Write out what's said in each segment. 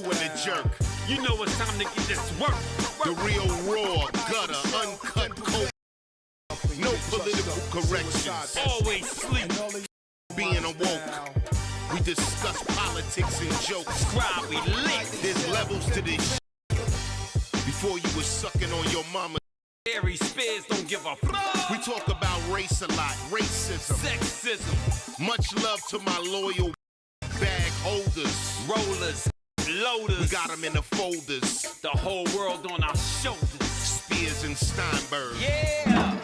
doing the jerk. You know it's time to get this work. The real raw, gutter, uncut, cold. No political corrections. Always sleep. Being awoke. We discuss politics and jokes. Subscribe, we lit. There's levels to this shit. Before you was sucking on your mama. Harry Spears don't give a fuck. We talk about race a lot, racism. Sexism. Much love to my loyal bag holders. Rollers. Loaders. We got them in the folders. The whole world on our shoulders. Spears and Steinberg. Yeah.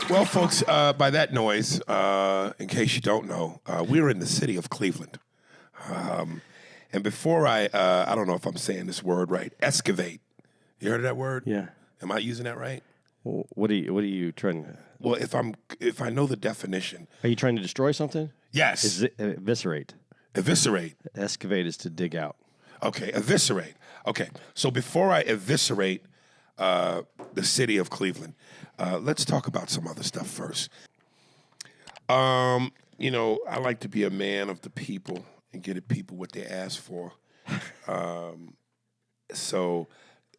Well, folks, by that noise, in case you don't know, we're in the city of Cleveland. And before I don't know if I'm saying this word right, excavate. You heard of that word? Yeah. Am I using that right? Well, what are you trying to? Well, if I know the definition. Are you trying to destroy something? Yes. Eviscerate. Eviscerate. Excavate is to dig out. Okay, eviscerate. Okay, so before I eviscerate the city of Cleveland, let's talk about some other stuff first. You know, I like to be a man of the people and get the people what they ask for. So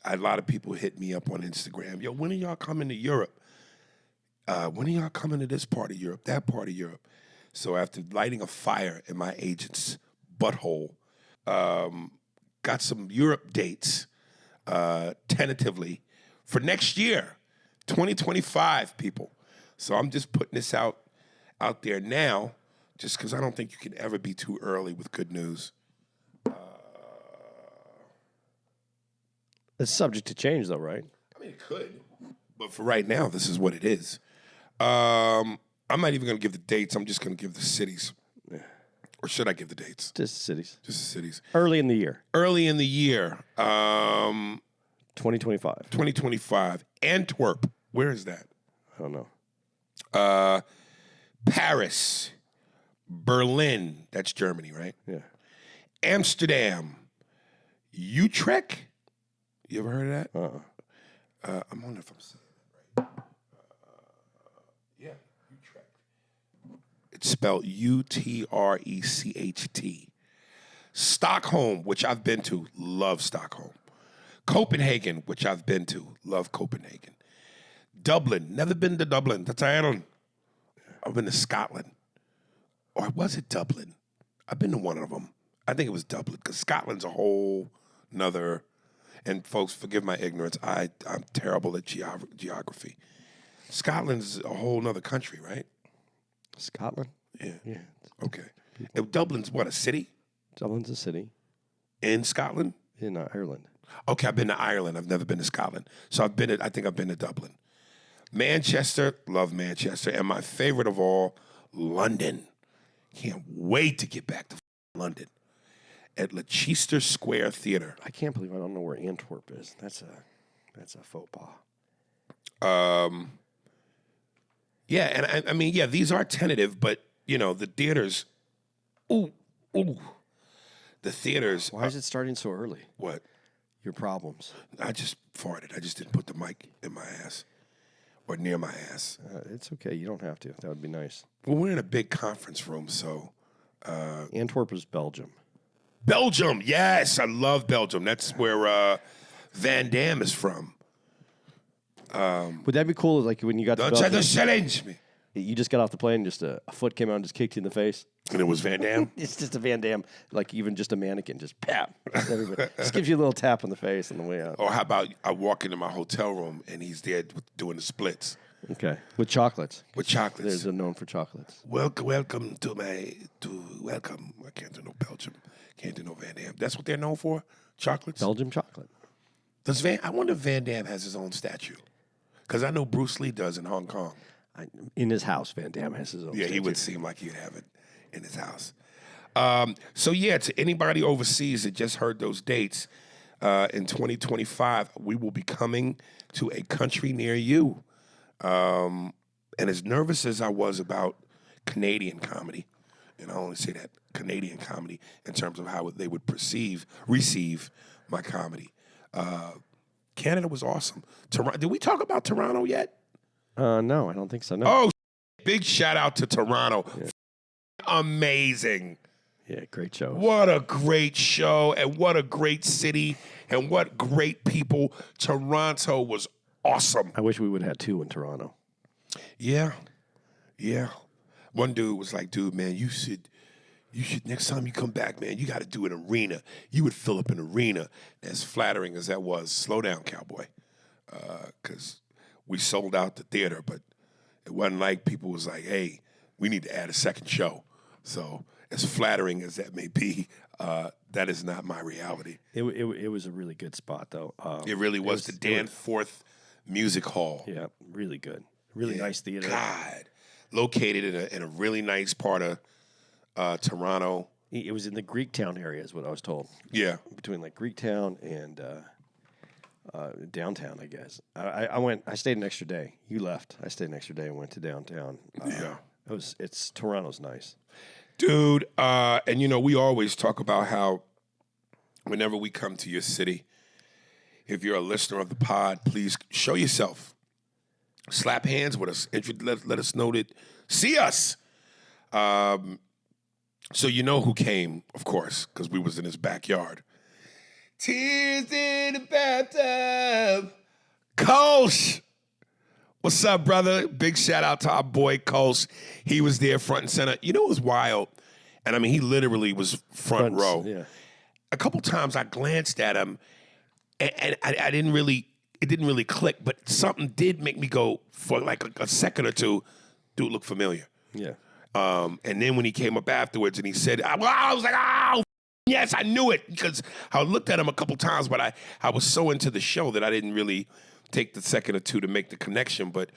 a lot of people hit me up on Instagram. Yo, when are y'all coming to Europe? When are y'all coming to this part of Europe, that part of Europe? So after lighting a fire in my agent's butthole, got some Europe dates tentatively for next year, 2025, people. So I'm just putting this out there now, just because I don't think you can ever be too early with good news. It's subject to change, though, right? I mean, it could, but for right now, this is what it is. I'm not even going to give the dates. I'm just going to give the cities. Yeah. Or should I give the dates? Just the cities. Just the cities. Early in the year. Early in the year. 2025. 2025. Antwerp. Where is that? I don't know. Paris. Berlin. That's Germany, right? Yeah. Amsterdam. Utrecht. You ever heard of that? I'm wondering if I'm saying that right. Yeah, Utrecht. It's spelled Utrecht. Stockholm, which I've been to, love Stockholm. Copenhagen, which I've been to, love Copenhagen. Dublin, never been to Dublin. That's Ireland. I've been to Scotland. Or was it Dublin? I've been to one of them. I think it was Dublin, because Scotland's a whole nother. And folks, forgive my ignorance. I'm terrible at geography. Scotland's a whole nother country, right? Scotland? Yeah. Yeah. Okay. Dublin's what, a city? Dublin's a city. In Scotland? In Ireland. Okay, I've been to Ireland. I've never been to Scotland. So I think I've been to Dublin. Manchester, love Manchester. And my favorite of all, London. Can't wait to get back to London. At Leicester Square Theater. I can't believe I don't know where Antwerp is. That's a faux pas. Yeah, and I mean, yeah, these are tentative, but you know, the theaters. The theaters. Why is it starting so early? What? Your problems. I just farted. I just didn't put the mic in my ass or near my ass. It's okay. You don't have to. That would be nice. Well, we're in a big conference room, so. Antwerp is Belgium. Belgium, yes, I love Belgium. That's where Van Damme is from. Would that be cool? Like when you got to Don't try Belgium, to challenge me. you just got off the plane, and just a foot came out and just kicked you in the face. And it was Van Damme? It's just a Van Damme, like even just a mannequin, just pap. Just gives you a little tap on the face on the way out. Or how about I walk into my hotel room and he's there doing the splits. Okay, with chocolates. With chocolates. There's a known for chocolates. Welcome to welcome. I can't do no Belgium. Can't do no Van Damme. That's what they're known for? Chocolates? Belgium chocolate. I wonder if Van Damme has his own statue. Because I know Bruce Lee does in Hong Kong. In his house, Van Damme has his own Yeah, statue. he would seem like he'd have it in his house. So yeah, to anybody overseas that just heard those dates, in 2025, we will be coming to a country near you. And as nervous as I was about Canadian comedy, and I only say that Canadian comedy in terms of how they would receive my comedy. Canada was awesome. Did we talk about Toronto yet? No, I don't think so. No. Oh, big shout out to Toronto. Yeah. Amazing. Yeah, great show. What a great show, and what a great city, and what great people. Toronto was awesome. I wish we would have had 2 in Toronto. Yeah. One dude was like, dude, man, you should next time you come back, man, you got to do an arena. You would fill up an arena. As flattering as that was, slow down, cowboy, because we sold out the theater, but it wasn't like people was like, hey, we need to add a second show. So as flattering as that may be, that is not my reality. It was a really good spot, though. It really was the Danforth Music Hall. Yeah, really good. Really nice theater. God. Located in a really nice part of Toronto. It was in the Greektown area, is what I was told. Yeah. Between like Greektown and downtown, I guess. I stayed an extra day. You left. I stayed an extra day and went to downtown. Toronto's nice. Dude, and we always talk about how whenever we come to your city, if you're a listener of the pod, please show yourself. Slap hands with us. Let us know that. See us. So you know who came, of course, because we was in his backyard. Tears in the bathtub. Kolsch. What's up, brother? Big shout out to our boy Kolsch. He was there front and center. You know what was wild? And I mean, he literally was front row. Yeah. A couple times I glanced at him, and I didn't really, it didn't really click, but something did make me go for like a second or two, dude, look familiar. Yeah. And then when he came up afterwards and he said, I was like, oh, yes, I knew it. Because I looked at him a couple times, but I was so into the show that I didn't really take the second or two to make the connection. But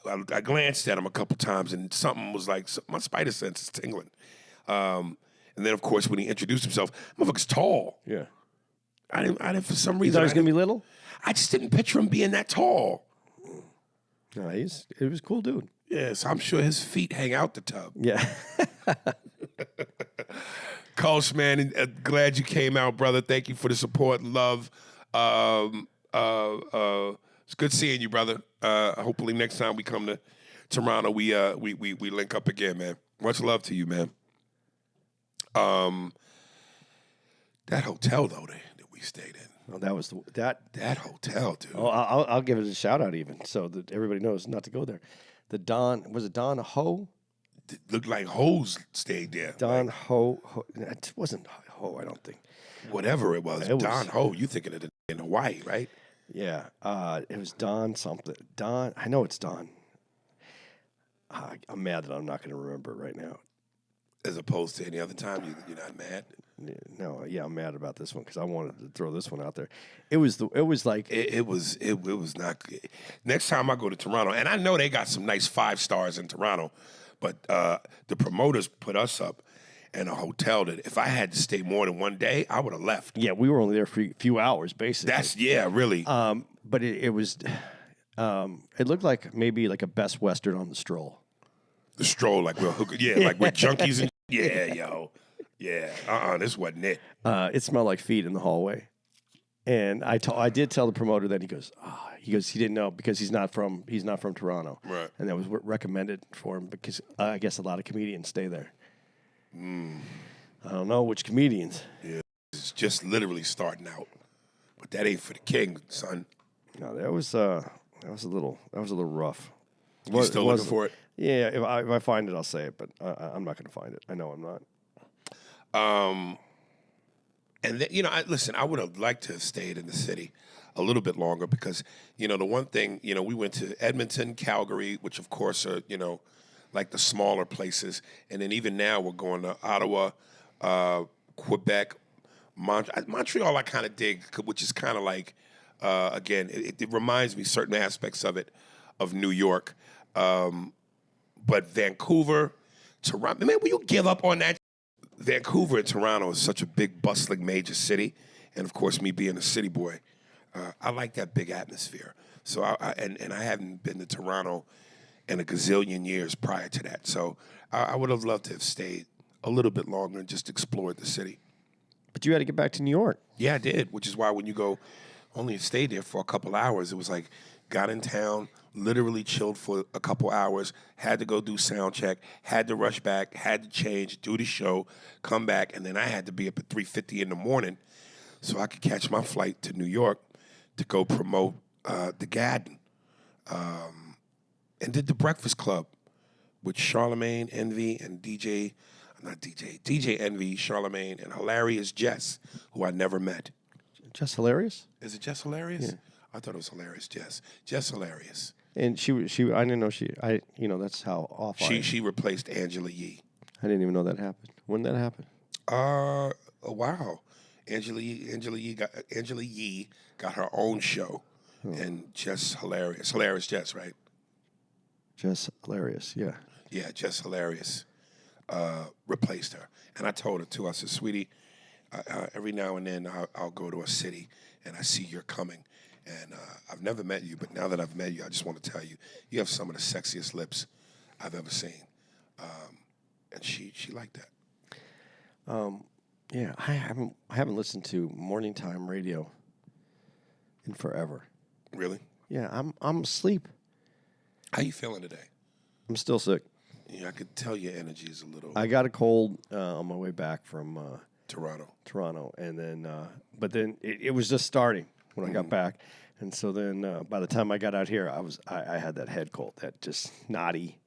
I glanced at him a couple times and something was like, my spider sense is tingling. And then, of course, when he introduced himself, motherfucker's tall. Yeah. I didn't for some You reason. thought he was going to be little? I just didn't picture him being that tall. No, it was a cool dude. Yes, I'm sure his feet hang out the tub. Yeah. Kolsch, man, glad you came out, brother. Thank you for the support and love. It's good seeing you, brother. Hopefully next time we come to Toronto, we link up again, man. Much love to you, man. That hotel though that we stayed in. Well, that was that hotel, dude. Oh, I'll give it a shout out even so that everybody knows not to go there. The Don was it Don Ho? It looked like Ho's stayed there. Don Ho. It wasn't Ho, I don't think. Whatever it was, Don Ho. You thinking of it in Hawaii, right? Yeah, it was Don something. Don, I know it's Don. I'm mad that I'm not going to remember it right now. As opposed to any other time, you're not mad. No, yeah, I'm mad about this one because I wanted to throw this one out there. It was like it was not good. Next time I go to Toronto, and I know they got some nice 5 stars in Toronto, but the promoters put us up in a hotel that if I had to stay more than one day, I would have left. Yeah, we were only there for a few hours, basically. Really. But it was, it looked like maybe like a Best Western on the stroll. The stroll, like we're like we're junkies and this wasn't it. It smelled like feet in the hallway, and I did tell the promoter that he goes he didn't know because he's not from Toronto, right? And that was recommended for him because I guess a lot of comedians stay there. I don't know which comedians. Yeah, it's just literally starting out, but that ain't for the king, son. No, that was a little rough. You still looking for it? Yeah, if I find it, I'll say it, but I'm not going to find it. I know I'm not. And then, I would have liked to have stayed in the city a little bit longer because, the one thing, we went to Edmonton, Calgary, which of course are, like the smaller places. And then even now we're going to Ottawa, Quebec, Montreal I kind of dig, which is kind of like, again, it reminds me certain aspects of New York. But Vancouver, Toronto, man, will you give up on that? Vancouver and Toronto is such a big, bustling, major city. And, of course, me being a city boy, I like that big atmosphere. So, I haven't been to Toronto in a gazillion years prior to that. So, I would have loved to have stayed a little bit longer and just explored the city. But you had to get back to New York. Yeah, I did, which is why when you go, only stayed there for a couple hours, it was like, got in town, literally chilled for a couple hours, had to go do sound check, had to rush back, had to change, do the show, come back, and then I had to be up at 3:50 in the morning so I could catch my flight to New York to go promote the Gadden. And did the Breakfast Club with Charlemagne, Envy, and DJ Envy, Charlemagne, and Hilarious Jess, who I never met. Just hilarious. Is it Jess Hilarious? Yeah. I thought it was Hilarious Jess. Jess Hilarious. And she I didn't know that's how off She replaced Angela Yee. I didn't even know that happened. When did that happen? Oh, wow. Angela Yee got her own show, and Jess Hilarious Jess, right? Just hilarious, yeah. Yeah, Jess Hilarious replaced her. And I told her, too, I said, sweetie, every now and then I'll go to a city and I see you're coming. And I've never met you, but now that I've met you, I just want to tell you, you have some of the sexiest lips I've ever seen. And she liked that. Yeah, I haven't listened to morning time radio in forever. Really? Yeah, I'm asleep. How you feeling today? I'm still sick. Yeah, I could tell your energy is a little... I got a cold on my way back from Toronto, and then but then it was just starting when I got back, and so then by the time I got out here, I had that head cold, that just snotty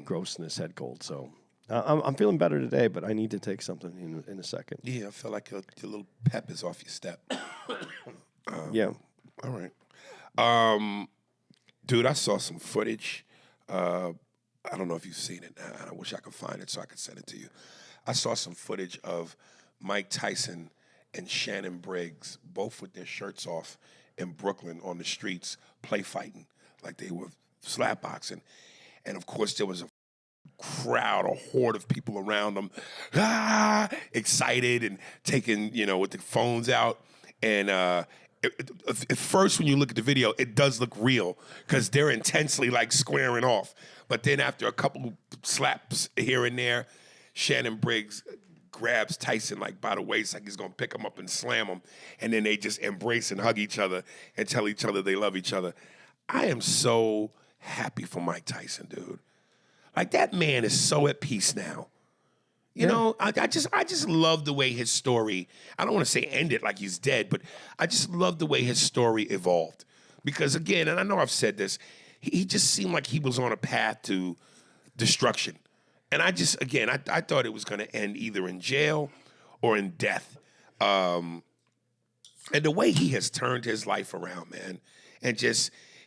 grossness head cold. So I'm feeling better today, but I need to take something in a second. Yeah, I feel like your little pep is off your step. Yeah. All right. Dude, I saw some footage. I don't know if you've seen it. I wish I could find it so I could send it to you. I saw some footage of Mike Tyson and Shannon Briggs, both with their shirts off in Brooklyn on the streets, play fighting like they were slap boxing. And, of course, there was a crowd, a horde of people around them, excited and taking, with the phones out. And at first, when you look at the video, it does look real because they're intensely, squaring off. But then after a couple slaps here and there, Shannon Briggs grabs Tyson, by the waist, like he's going to pick him up and slam him. And then they just embrace and hug each other and tell each other they love each other. I am so happy for Mike Tyson, dude. That man is so at peace now. You know, I just love the way his story, I don't want to say ended like he's dead, but I just love the way his story evolved. Because again, and I know I've said this, he just seemed like he was on a path to destruction. And I thought it was going to end either in jail or in death. And the way he has turned his life around, man, and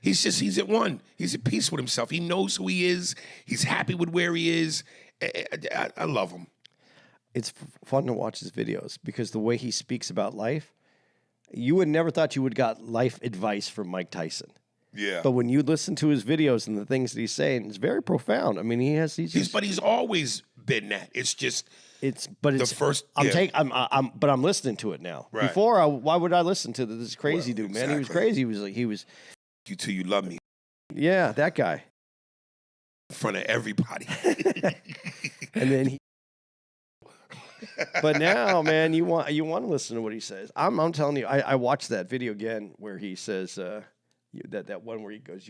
he's at one. He's at peace with himself. He knows who he is. He's happy with where he is. I love him. It's fun to watch his videos because the way he speaks about life, you would never thought you would got life advice from Mike Tyson. Yeah. But when you listen to his videos and the things that he's saying, it's very profound. I mean, but he's always been that. It's just but I'm listening to it now. Right. Before, why would I listen to this crazy dude, man? He was crazy. He was you till you love me. Yeah, that guy. In front of everybody. And then but now, man, you want to listen to what he says. I'm telling you, I watched that video again where he says that one where he goes,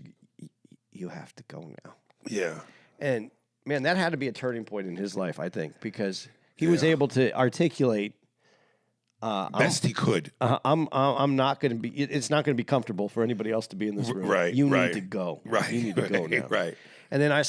you have to go now. Yeah. And man, that had to be a turning point in his life, I think, because he was able to articulate best he could. I'm not going to be. It's not going to be comfortable for anybody else to be in this room. Right. You need to go. Right. You need to go now. Right. And then I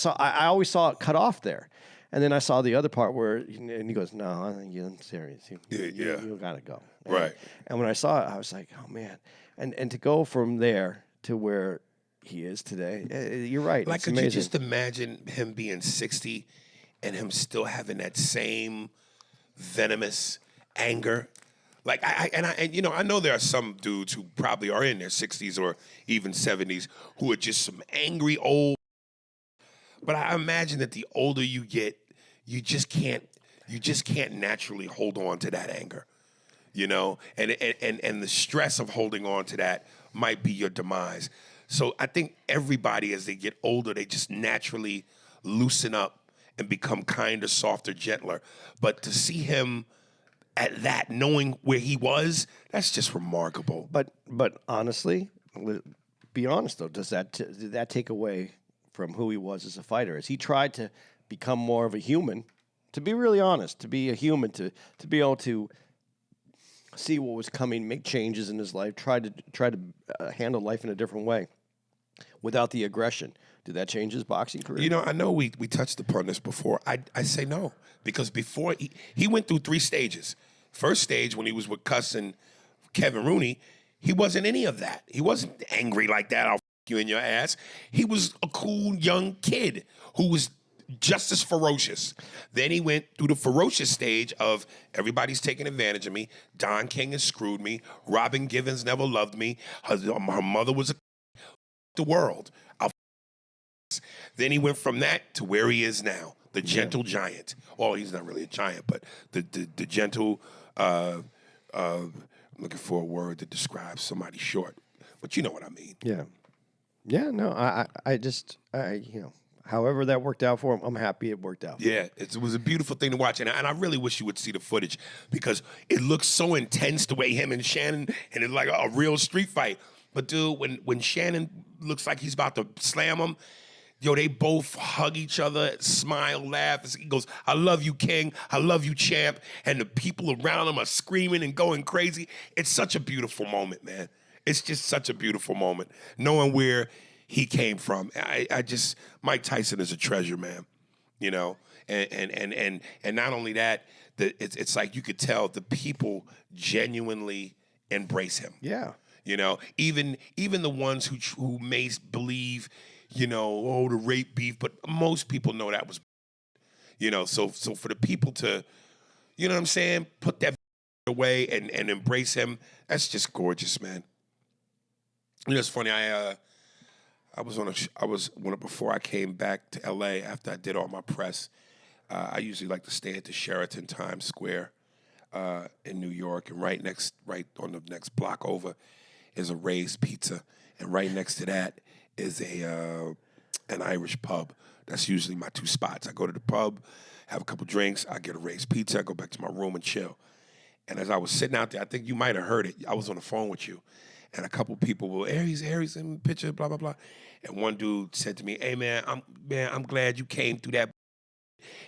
always saw it cut off there. And then I saw the other part where, and he goes, "No, I'm serious. You got to go." Right. And when I saw it, I was like, "Oh man!" And to go from there to where he is today, you're right. It's could amazing. you just imagine him being 60 and him still having that same venomous anger? I know there are some dudes who probably are in their 60s or even 70s who are just some angry old. But I imagine that the older you get, you just can't naturally hold on to that anger, and the stress of holding on to that might be your demise. So I think everybody, as they get older, they just naturally loosen up and become kinder, softer, gentler. But to see him at that, knowing where he was, that's just remarkable. But honestly, be honest though, did that take away from who he was as a fighter? As he tried to become more of a human, to be really honest, to be a human, to be able to see what was coming, make changes in his life, try to handle life in a different way without the aggression. Did that change his boxing career? You know, I know we touched upon this before. I say no, because before he went through 3 stages. First stage, when he was with Cuss and Kevin Rooney, he wasn't any of that. He wasn't angry like that. I'll f you in your ass. He was a cool young kid who was just as ferocious. Then he went through the ferocious stage of everybody's taking advantage of me. Don King has screwed me. Robin Givens never loved me. Her mother was the world. Then he went from that to where he is now, the gentle giant. Well, he's not really a giant, but the gentle, I'm looking for a word that describes somebody short, but you know what I mean. Yeah. Yeah, no, I however that worked out for him, I'm happy it worked out. Yeah, it was a beautiful thing to watch, and I really wish you would see the footage, because it looks so intense the way him and Shannon, and it's like a real street fight. But dude, when Shannon looks like he's about to slam him, yo, they both hug each other, smile, laugh. He goes, "I love you, King. I love you, champ." And the people around him are screaming and going crazy. It's such a beautiful moment, man. It's just such a beautiful moment, knowing where he came from. I just, Mike Tyson is a treasure, man. You know, and not only that, it's like you could tell the people genuinely embrace him. Yeah. You know, even the ones who may believe, you know, oh, the rape beef, but most people know that was, you know, so for the people to, you know what I'm saying, put that away and embrace him, that's just gorgeous, man. You know, it's funny, before I came back to LA after I did all my press, I usually like to stay at the Sheraton Times Square in New York, and right on the next block over is a Ray's Pizza, and right next to that is an Irish pub. That's usually my 2 spots. I go to the pub, have a couple drinks, I get a Ray's Pizza, I go back to my room and chill. And as I was sitting out there, I think you might have heard it. I was on the phone with you, and a couple people were, Aries in the picture, blah, blah, blah. And one dude said to me, "Hey, man, I'm glad you came through that,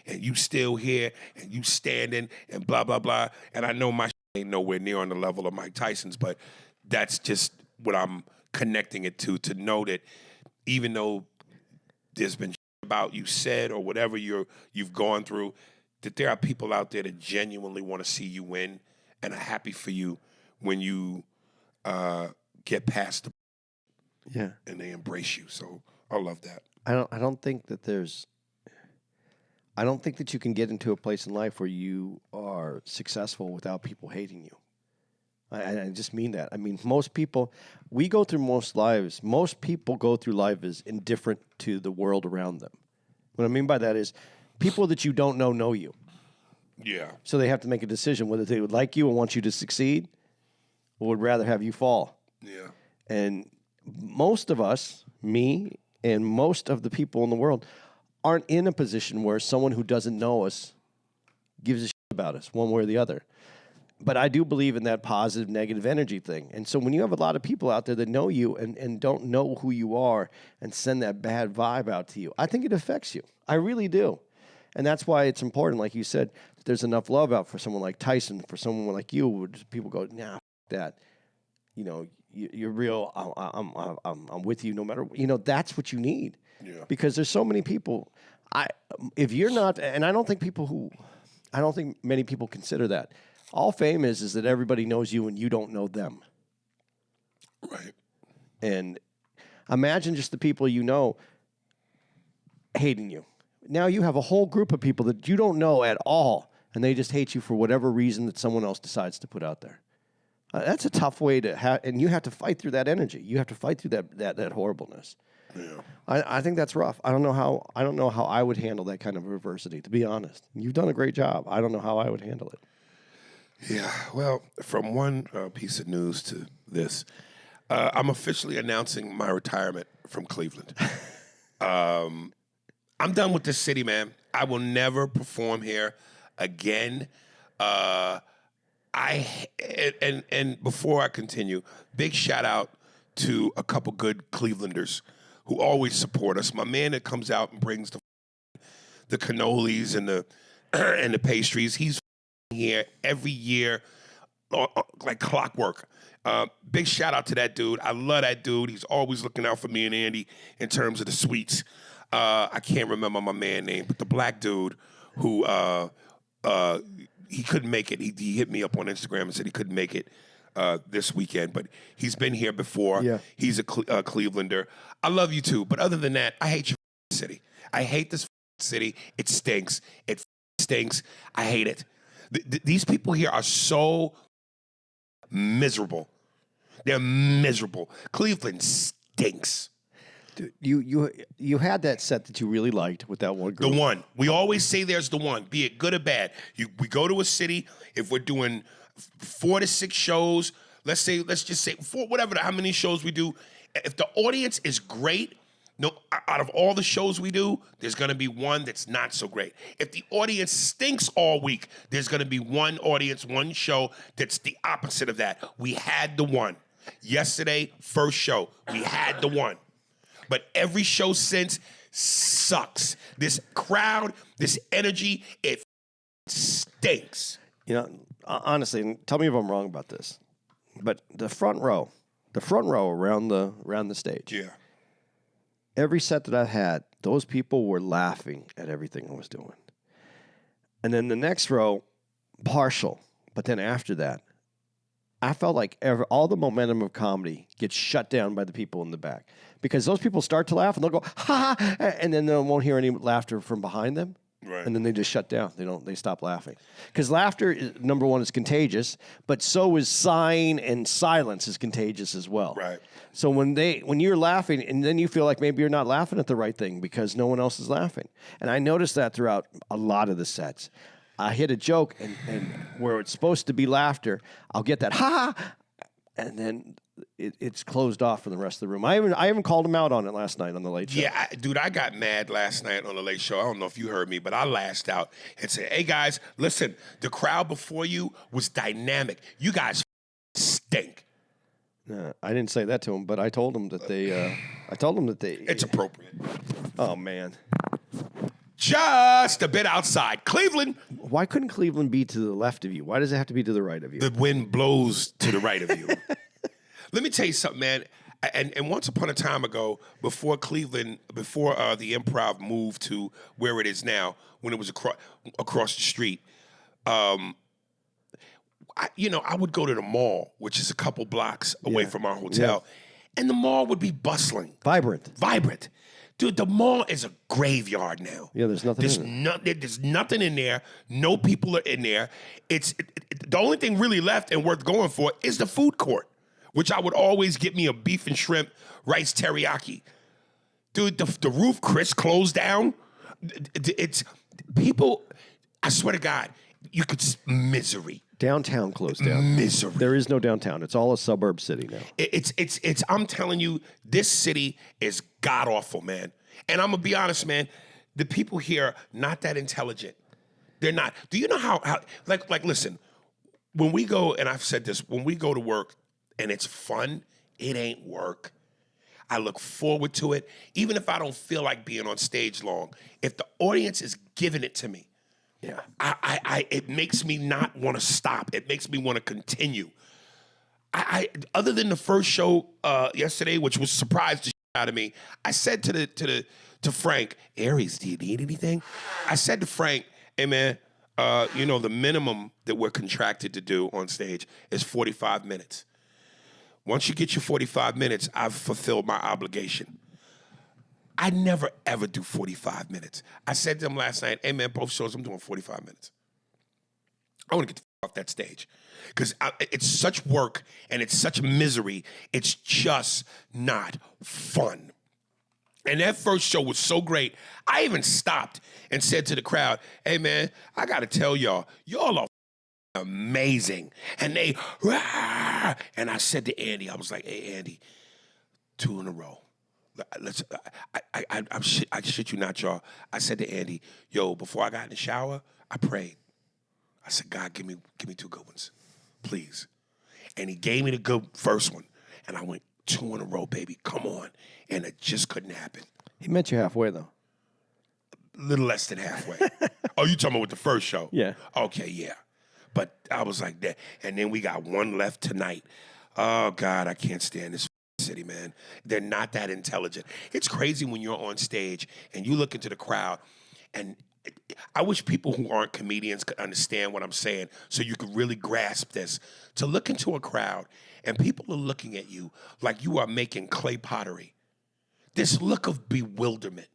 and you still here, and you standing, and blah, blah, blah." And I know my ain't nowhere near on the level of Mike Tyson's, but that's just what I'm connecting it to know that even though there's been about you said or whatever you've gone through, that there are people out there that genuinely want to see you win and are happy for you when you get past the and they embrace you. So I love that. I don't think that you can get into a place in life where you are successful without people hating you. I just mean that. I mean, most people go through life as indifferent to the world around them. What I mean by that is people that you don't know you. Yeah. So they have to make a decision whether they would like you and want you to succeed or would rather have you fall. Yeah. And most of us, me and most of the people in the world, aren't in a position where someone who doesn't know us gives a shit about us one way or the other. But I do believe in that positive, negative energy thing. And so when you have a lot of people out there that know you and don't know who you are and send that bad vibe out to you, I think it affects you. I really do. And that's why it's important, like you said, that there's enough love out for someone like Tyson, for someone like you, where people go, nah, f that. You know, you're real. I'm with you no matter what. You know, that's what you need. Yeah. Because there's so many people. If you're not, and I don't think many people consider that. All fame is that everybody knows you and you don't know them. Right. And imagine just the people you know hating you. Now you have a whole group of people that you don't know at all, and they just hate you for whatever reason that someone else decides to put out there. That's a tough way to have, and you have to fight through that energy. You have to fight through that horribleness. Yeah. I think that's rough. I don't know how I would handle that kind of adversity, to be honest. You've done a great job. I don't know how I would handle it. Yeah, well, from one piece of news to this, I'm officially announcing my retirement from Cleveland. I'm done with this city, man. I will never perform here again. And before I continue, big shout out to a couple good Clevelanders who always support us. My man that comes out and brings the cannolis and the and the pastries. He's here every year like clockwork. Big shout out to that dude. I love that dude. He's always looking out for me and Andy in terms of the sweets. I can't remember my man's name, but the black dude who he couldn't make it. He hit me up on Instagram and said he couldn't make it this weekend, but he's been here before. Yeah. He's a Clevelander. I love you too, but other than that, I hate your city. I hate this city. It stinks. It stinks. I hate it. These people here are so miserable. They're miserable. Cleveland stinks. Dude, you had that set that you really liked with that one group. The one. We always say there's the one, be it good or bad. We go to a city, if we're doing 4 to 6 shows, let's just say 4, whatever, how many shows we do. If the audience is great, no, out of all the shows we do, there's going to be one that's not so great. If the audience stinks all week, there's going to be one audience, one show that's the opposite of that. We had the one. Yesterday, first show, we had the one. But every show since sucks. This crowd, this energy, it stinks. You know, honestly, and tell me if I'm wrong about this, but the front row around the stage. Yeah. Every set that I had, those people were laughing at everything I was doing. And then the next row, partial. But then after that, I felt like all the momentum of comedy gets shut down by the people in the back. Because those people start to laugh and they'll go, ha ha, and then they won't hear any laughter from behind them. Right. And then they just shut down. They stop laughing. Because laughter, number one, is contagious, but so is sighing and silence is contagious as well. Right. So when you're laughing and then you feel like maybe you're not laughing at the right thing because no one else is laughing. And I noticed that throughout a lot of the sets. I hit a joke and where it's supposed to be laughter, I'll get that ha ha, and then it's closed off for the rest of the room. I even called him out on it last night on the Late Show. Yeah, dude, I got mad last night on the Late Show. I don't know if you heard me, but I lashed out and said, hey, guys, listen, the crowd before you was dynamic. You guys stink. I didn't say that to him, but I told him that they. It's appropriate. Oh, man. Just a bit outside. Cleveland. Why couldn't Cleveland be to the left of you? Why does it have to be to the right of you? The wind blows to the right of you. Let me tell you something, man. And once upon a time ago, before Cleveland, before the Improv moved to where it is now, when it was across the street, I would go to the mall, which is a couple blocks away from our hotel, and the mall would be bustling. Vibrant. Dude, the mall is a graveyard now. Yeah, there's nothing in it. There's nothing in there. No people are in there. The only thing really left and worth going for is the food court, which I would always get me a beef and shrimp rice teriyaki. Dude, the roof Chris closed down. It's people, I swear to God, you could misery. Downtown closed down. Misery. There is no downtown. It's all a suburb city now. It's I'm telling you, this city is god awful, man. And I'm gonna be honest, man, the people here not that intelligent. They're not. Do you know how like listen, when we go, and I've said this, when we go to work and it's fun, it ain't work. I look forward to it, even if I don't feel like being on stage long. If the audience is giving it to me, yeah, it makes me not want to stop. It makes me want to continue. I other than the first show yesterday, which was surprised the shit out of me, I said to Frank, Aries, do you need anything? I said to Frank, hey man, the minimum that we're contracted to do on stage is 45 minutes. Once you get your 45 minutes, I've fulfilled my obligation. I never, ever do 45 minutes. I said to them last night, hey, man, both shows, I'm doing 45 minutes. I want to get the off that stage because it's such work and it's such misery. It's just not fun. And that first show was so great, I even stopped and said to the crowd, hey, man, I got to tell y'all are amazing. And they, rah! And I said to Andy, I was like, hey, Andy, 2 in a row. I shit you not, y'all. I said to Andy, yo, before I got in the shower, I prayed. I said, God, give me 2 good ones, please. And he gave me the good first one. And I went, 2 in a row, baby. Come on. And it just couldn't happen. He met you halfway, though. Little less than halfway. Oh, you talking about with the first show? Yeah. Okay, yeah. But I was like that. And then we got one left tonight. Oh, God, I can't stand this city, man. They're not that intelligent. It's crazy when you're on stage and you look into the crowd, and I wish people who aren't comedians could understand what I'm saying so you could really grasp this. To look into a crowd and people are looking at you like you are making clay pottery. This look of bewilderment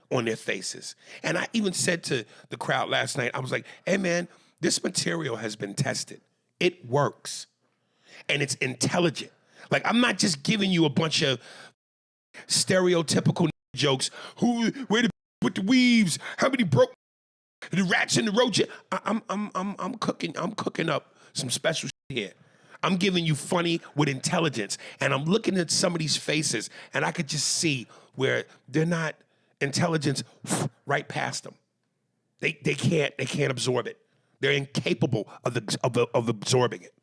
on their faces. And I even said to the crowd last night, I was like, hey, man, this material has been tested. It works. And it's intelligent. Like, I'm not just giving you a bunch of stereotypical jokes. Where the with the weaves? How many broke the rats in the roach? I'm cooking up some special shit here. I'm giving you funny with intelligence, and I'm looking at some of these faces, and I could just see where they're not intelligence right past them. They can't absorb it. They're incapable of absorbing it.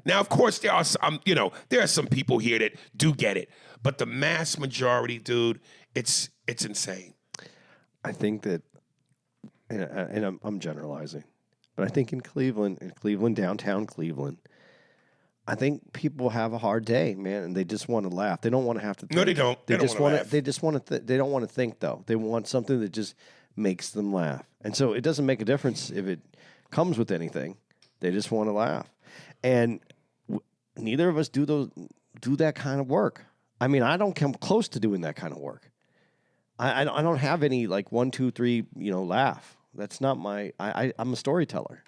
Now, of course, there are some people here that do get it, but the mass majority, dude, it's insane. I think that, and I'm generalizing, but I think in Cleveland, downtown Cleveland, I think people have a hard day, man, and they just want to laugh. They don't want to have to think. No, they don't. They just want to laugh. They just want to. They don't want to think, though. They want something that just makes them laugh, and so it doesn't make a difference if it comes with anything. They just want to laugh, and neither of us do that kind of work. I mean, I don't come close to doing that kind of work. I don't have any like 1, 2, 3, laugh. That's not my. I'm a storyteller,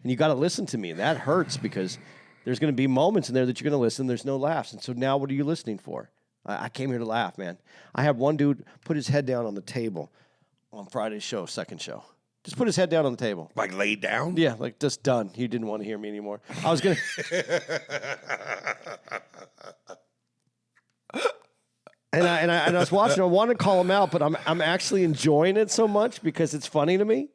and you got to listen to me. And that hurts because there's going to be moments in there that you're going to listen. There's no laughs, and so now what are you listening for? I came here to laugh, man. I had one dude put his head down on the table on Friday's show, second show. Just put his head down on the table. Like laid down? Yeah, like just done. He didn't want to hear me anymore. I was going to... And I was watching. I wanted to call him out, but I'm actually enjoying it so much because it's funny to me.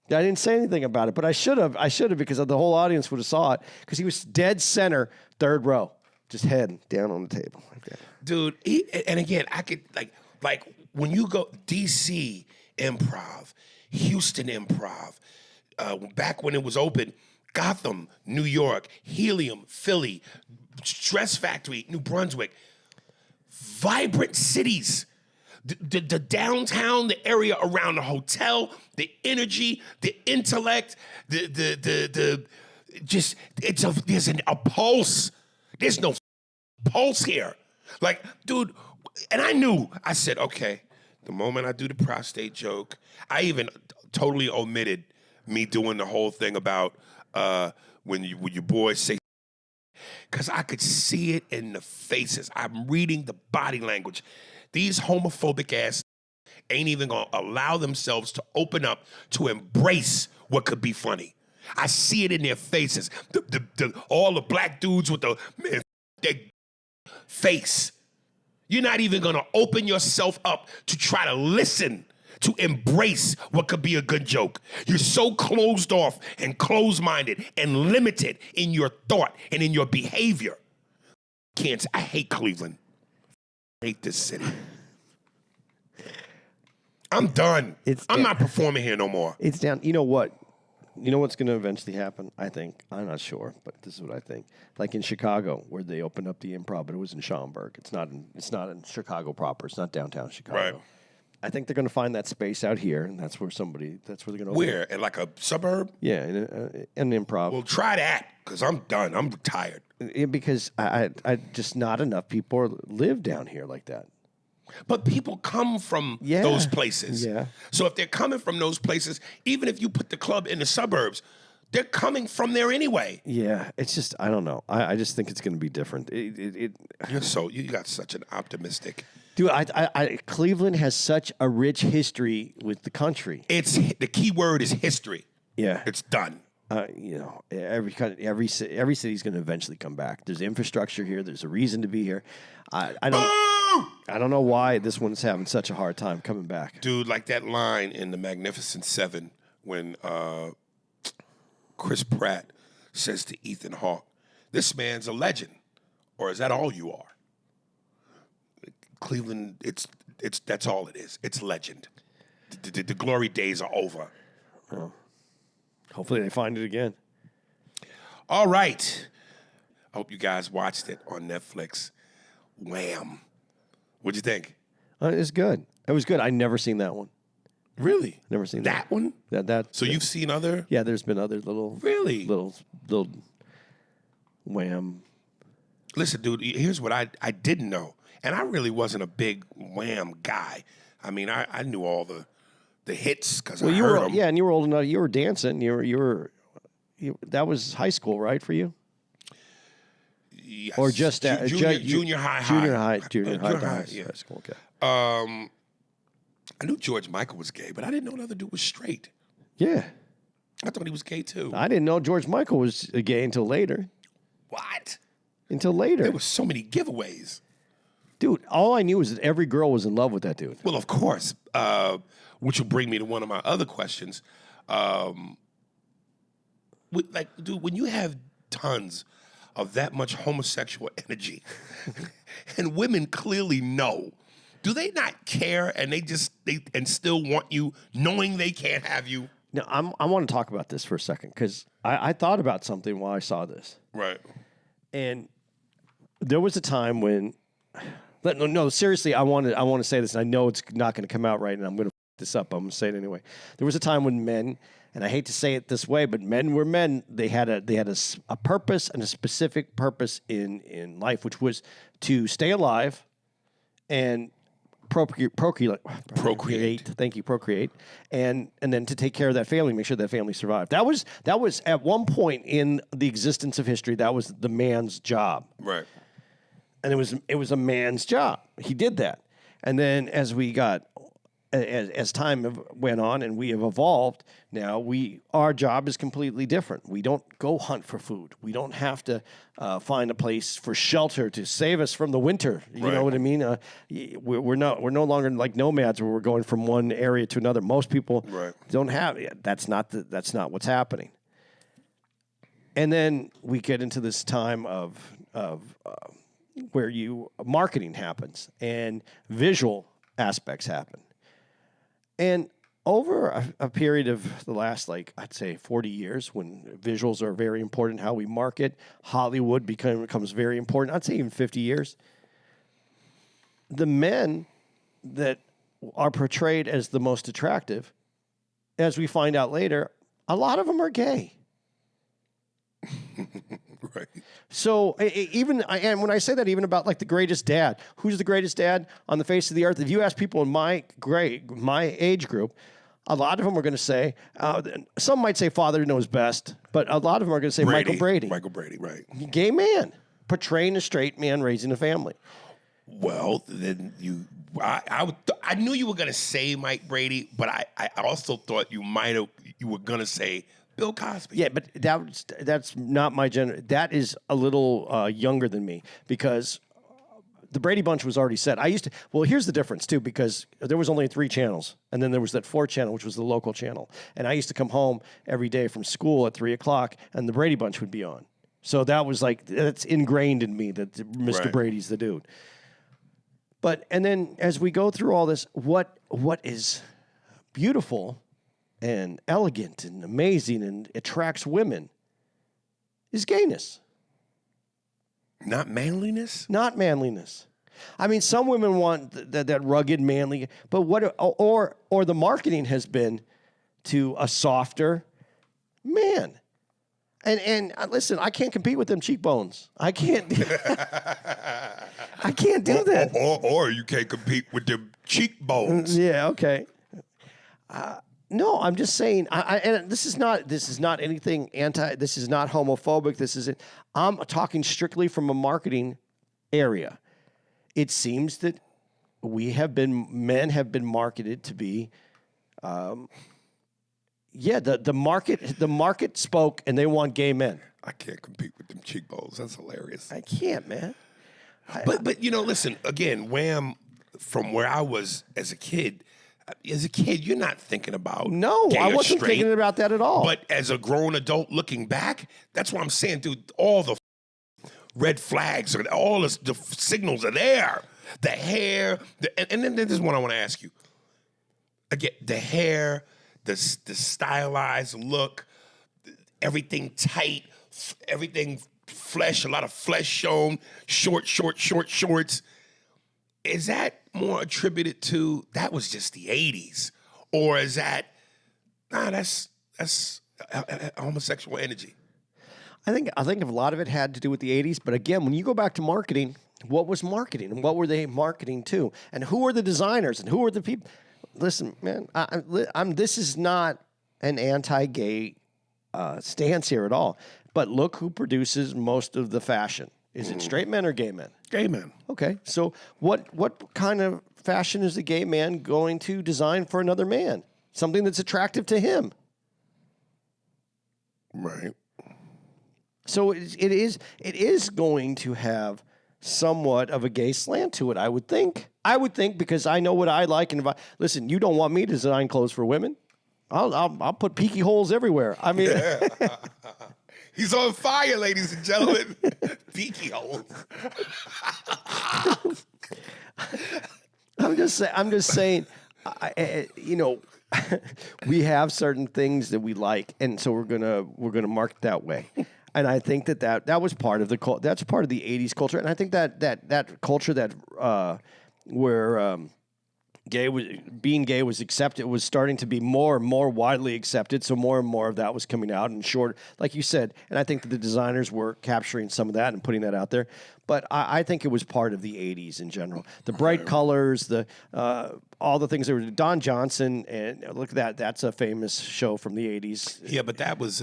I didn't say anything about it, but I should have because the whole audience would have saw it because he was dead center, third row, just head down on the table. Okay. Dude, and again, I could like when you go DC Improv, Houston Improv, back when it was open, Gotham, New York, Helium, Philly, Stress Factory, New Brunswick. Vibrant cities, the downtown, the area around the hotel, the energy, the intellect, there's a pulse. There's no pulse here. Like, dude, and I said, okay, the moment I do the prostate joke, I even totally omitted me doing the whole thing about when your boys say, because I could see it in the faces. I'm reading the body language. These homophobic ass ain't even going to allow themselves to open up to embrace what could be funny. I see it in their faces. All the black dudes with their face. You're not even going to open yourself up to try to listen, to embrace what could be a good joke. You're so closed off and closed-minded and limited in your thought and in your behavior. I hate Cleveland. I hate this city. I'm done. I'm not performing here no more. It's down. You know what? You know what's going to eventually happen? I think. I'm not sure, but this is what I think. Like in Chicago, where they opened up the Improv, but it was in Schaumburg. It's not in Chicago proper. It's not downtown Chicago. Right. I think they're going to find that space out here, and that's where they're going to. Where? In like a suburb? Yeah, in an Improv. Well, try that, because I'm done. I'm retired. Because I just not enough people live down here like that. But people come from those places. Yeah. So if they're coming from those places, even if you put the club in the suburbs, they're coming from there anyway. Yeah, it's just, I don't know. I just think it's going to be different. You got such an optimistic... Dude, Cleveland has such a rich history with the country. The key word is history. Yeah, it's done. Every city's going to eventually come back. There's infrastructure here. There's a reason to be here. I don't know why this one's having such a hard time coming back. Dude, like that line in The Magnificent Seven when Chris Pratt says to Ethan Hawke, "This man's a legend," or is that all you are? Cleveland, it's that's all it is. It's legend. The glory days are over. Hopefully they find it again. All right. I hope you guys watched it on Netflix. Wham. What'd you think? It's good. It was good. I never seen that one. Really? Never seen that one. So you've seen other? Yeah, there's been other little Wham. Listen, dude. Here's what I didn't know, and I really wasn't a big Wham guy. I mean, I knew all the hits because I heard them. Yeah, and you were old enough. You were dancing. That was high school, right, for you? Yes. Or just junior high. Junior high. Yeah. High school. Okay. I knew George Michael was gay, but I didn't know the other dude was straight. Yeah. I thought he was gay too. I didn't know George Michael was gay until later. What? Until later. There was so many giveaways. Dude, all I knew was that every girl was in love with that dude. Well, of course. Which will bring me to one of my other questions. Dude, when you have tons of that much homosexual energy, and women clearly know, do they not care and they still want you, knowing they can't have you? Now, I want to talk about this for a second because I thought about something while I saw this. Right. And there was a time when, no, seriously, I want to say this, and I know it's not going to come out right, and I'm going to f this up. I'm going to say it anyway. There was a time when men, and I hate to say it this way, but men were men. They had a purpose and a specific purpose in life, which was to stay alive and procreate. Thank you, procreate, and then to take care of that family, make sure that family survived. That was at one point in the existence of history. That was the man's job, right? And it was a man's job. He did that, and then as time went on and we have evolved, now our job is completely different. We don't go hunt for food. We don't have to find a place for shelter to save us from the winter. You know what I mean? We're no longer like nomads where we're going from one area to another. Most people don't have. That's not what's happening. And then we get into this time of where marketing happens and visual aspects happen. And over a period of the last, I'd say 40 years, when visuals are very important, how we market, Hollywood becomes very important. I'd say even 50 years. The men that are portrayed as the most attractive, as we find out later, a lot of them are gay. Right. So and when I say that, even about the greatest dad, who's the greatest dad on the face of the earth? If you ask people in my age group, a lot of them are going to say, some might say Father Knows Best, but a lot of them are going to say Michael Brady. Michael Brady, right. Gay man, portraying a straight man raising a family. Well, then I knew you were going to say Mike Brady, but I also thought you were going to say Bill Cosby. Yeah, but that's not my generation. That is a little younger than me because the Brady Bunch was already set. Well, here's the difference too, because there was only 3 channels, and then there was that 4th channel, which was the local channel. And I used to come home every day from school at 3:00, and the Brady Bunch would be on. So that was that's ingrained in me that Mr. Brady's the dude. And then as we go through all this, what is beautiful and elegant and amazing and attracts women is gayness. Not manliness? Not manliness. I mean, some women want that rugged, manly, but or the marketing has been to a softer man. And listen, I can't compete with them cheekbones. I can't. I can't do that. Or you can't compete with them cheekbones. Yeah. Okay. No, I'm just saying. And this is not anything anti. This is not homophobic. I'm talking strictly from a marketing area. It seems that men have been marketed to be. The market spoke, and they want gay men. I can't compete with them cheekbones. That's hilarious. I can't, man. But listen, again, Wham, from where I was as a kid, you're not thinking about No, I wasn't thinking about that at all. But as a grown adult looking back, that's what I'm saying, dude. All the red flags, all the signals are there. The hair, and then this is what I want to ask you. Again, the hair, the stylized look, everything tight, everything flesh, a lot of flesh shown, shorts. Is that more attributed to that was just the 80s? Or is that, that's homosexual energy? I think a lot of it had to do with the 80s. But again, when you go back to marketing, what was marketing and what were they marketing to? And who are the designers and who are the people? Listen, man, this is not an anti-gay stance here at all. But look who produces most of the fashion. Is it straight men or gay men? Gay men. Okay, so what kind of fashion is a gay man going to design for another man? Something that's attractive to him. Right. So it is going to have somewhat of a gay slant to it, I would think. Because I know what I like, and listen, you don't want me to design clothes for women. I'll put peaky holes everywhere. I mean, He's on fire, ladies and gentlemen. Peaky holes. I'm just saying, we have certain things that we like, and so we're gonna mark it that way. And I think that was part of that's part of the 80s culture, and I think that culture that where being gay was accepted, was starting to be more and more widely accepted. So more and more of that was coming out, and short, like you said. And I think that the designers were capturing some of that and putting that out there. But I think it was part of the 80s in general. The bright colors, the all the things that were Don Johnson, and look at that. That's a famous show from the 80s. Yeah, but that was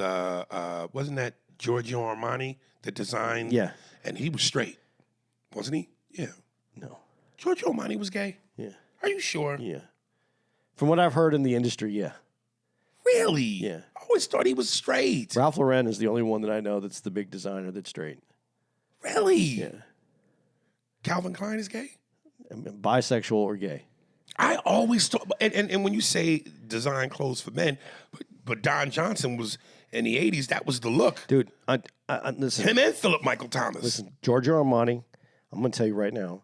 wasn't that Giorgio Armani that designed? Yeah. And he was straight, wasn't he? Yeah. No. Giorgio Armani was gay? Yeah. Are you sure? Yeah. From what I've heard in the industry, yeah. Really? Yeah. I always thought he was straight. Ralph Lauren is the only one that I know that's the big designer that's straight. Really? Yeah. Calvin Klein is gay? Bisexual or gay. I always thought, and when you say design clothes for men, but Don Johnson was in the 80s, that was the look. Dude, listen. Him and Philip Michael Thomas. Listen, Giorgio Armani, I'm going to tell you right now,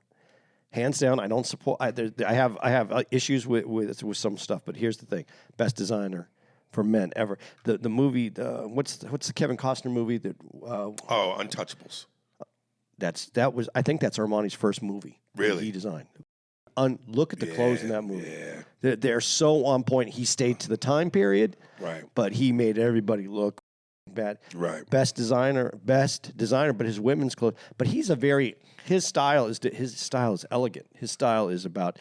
hands down, I don't support. I have issues with some stuff, but here's the thing: best designer for men ever. The movie, what's the Kevin Costner movie that? Untouchables. I think that's Armani's first movie. Really? He designed. Look at the clothes in that movie. Yeah. They're so on point. He stayed to the time period, Right. but he made everybody look bad. Right. Best designer, but his women's clothes. But his style is elegant. His style is about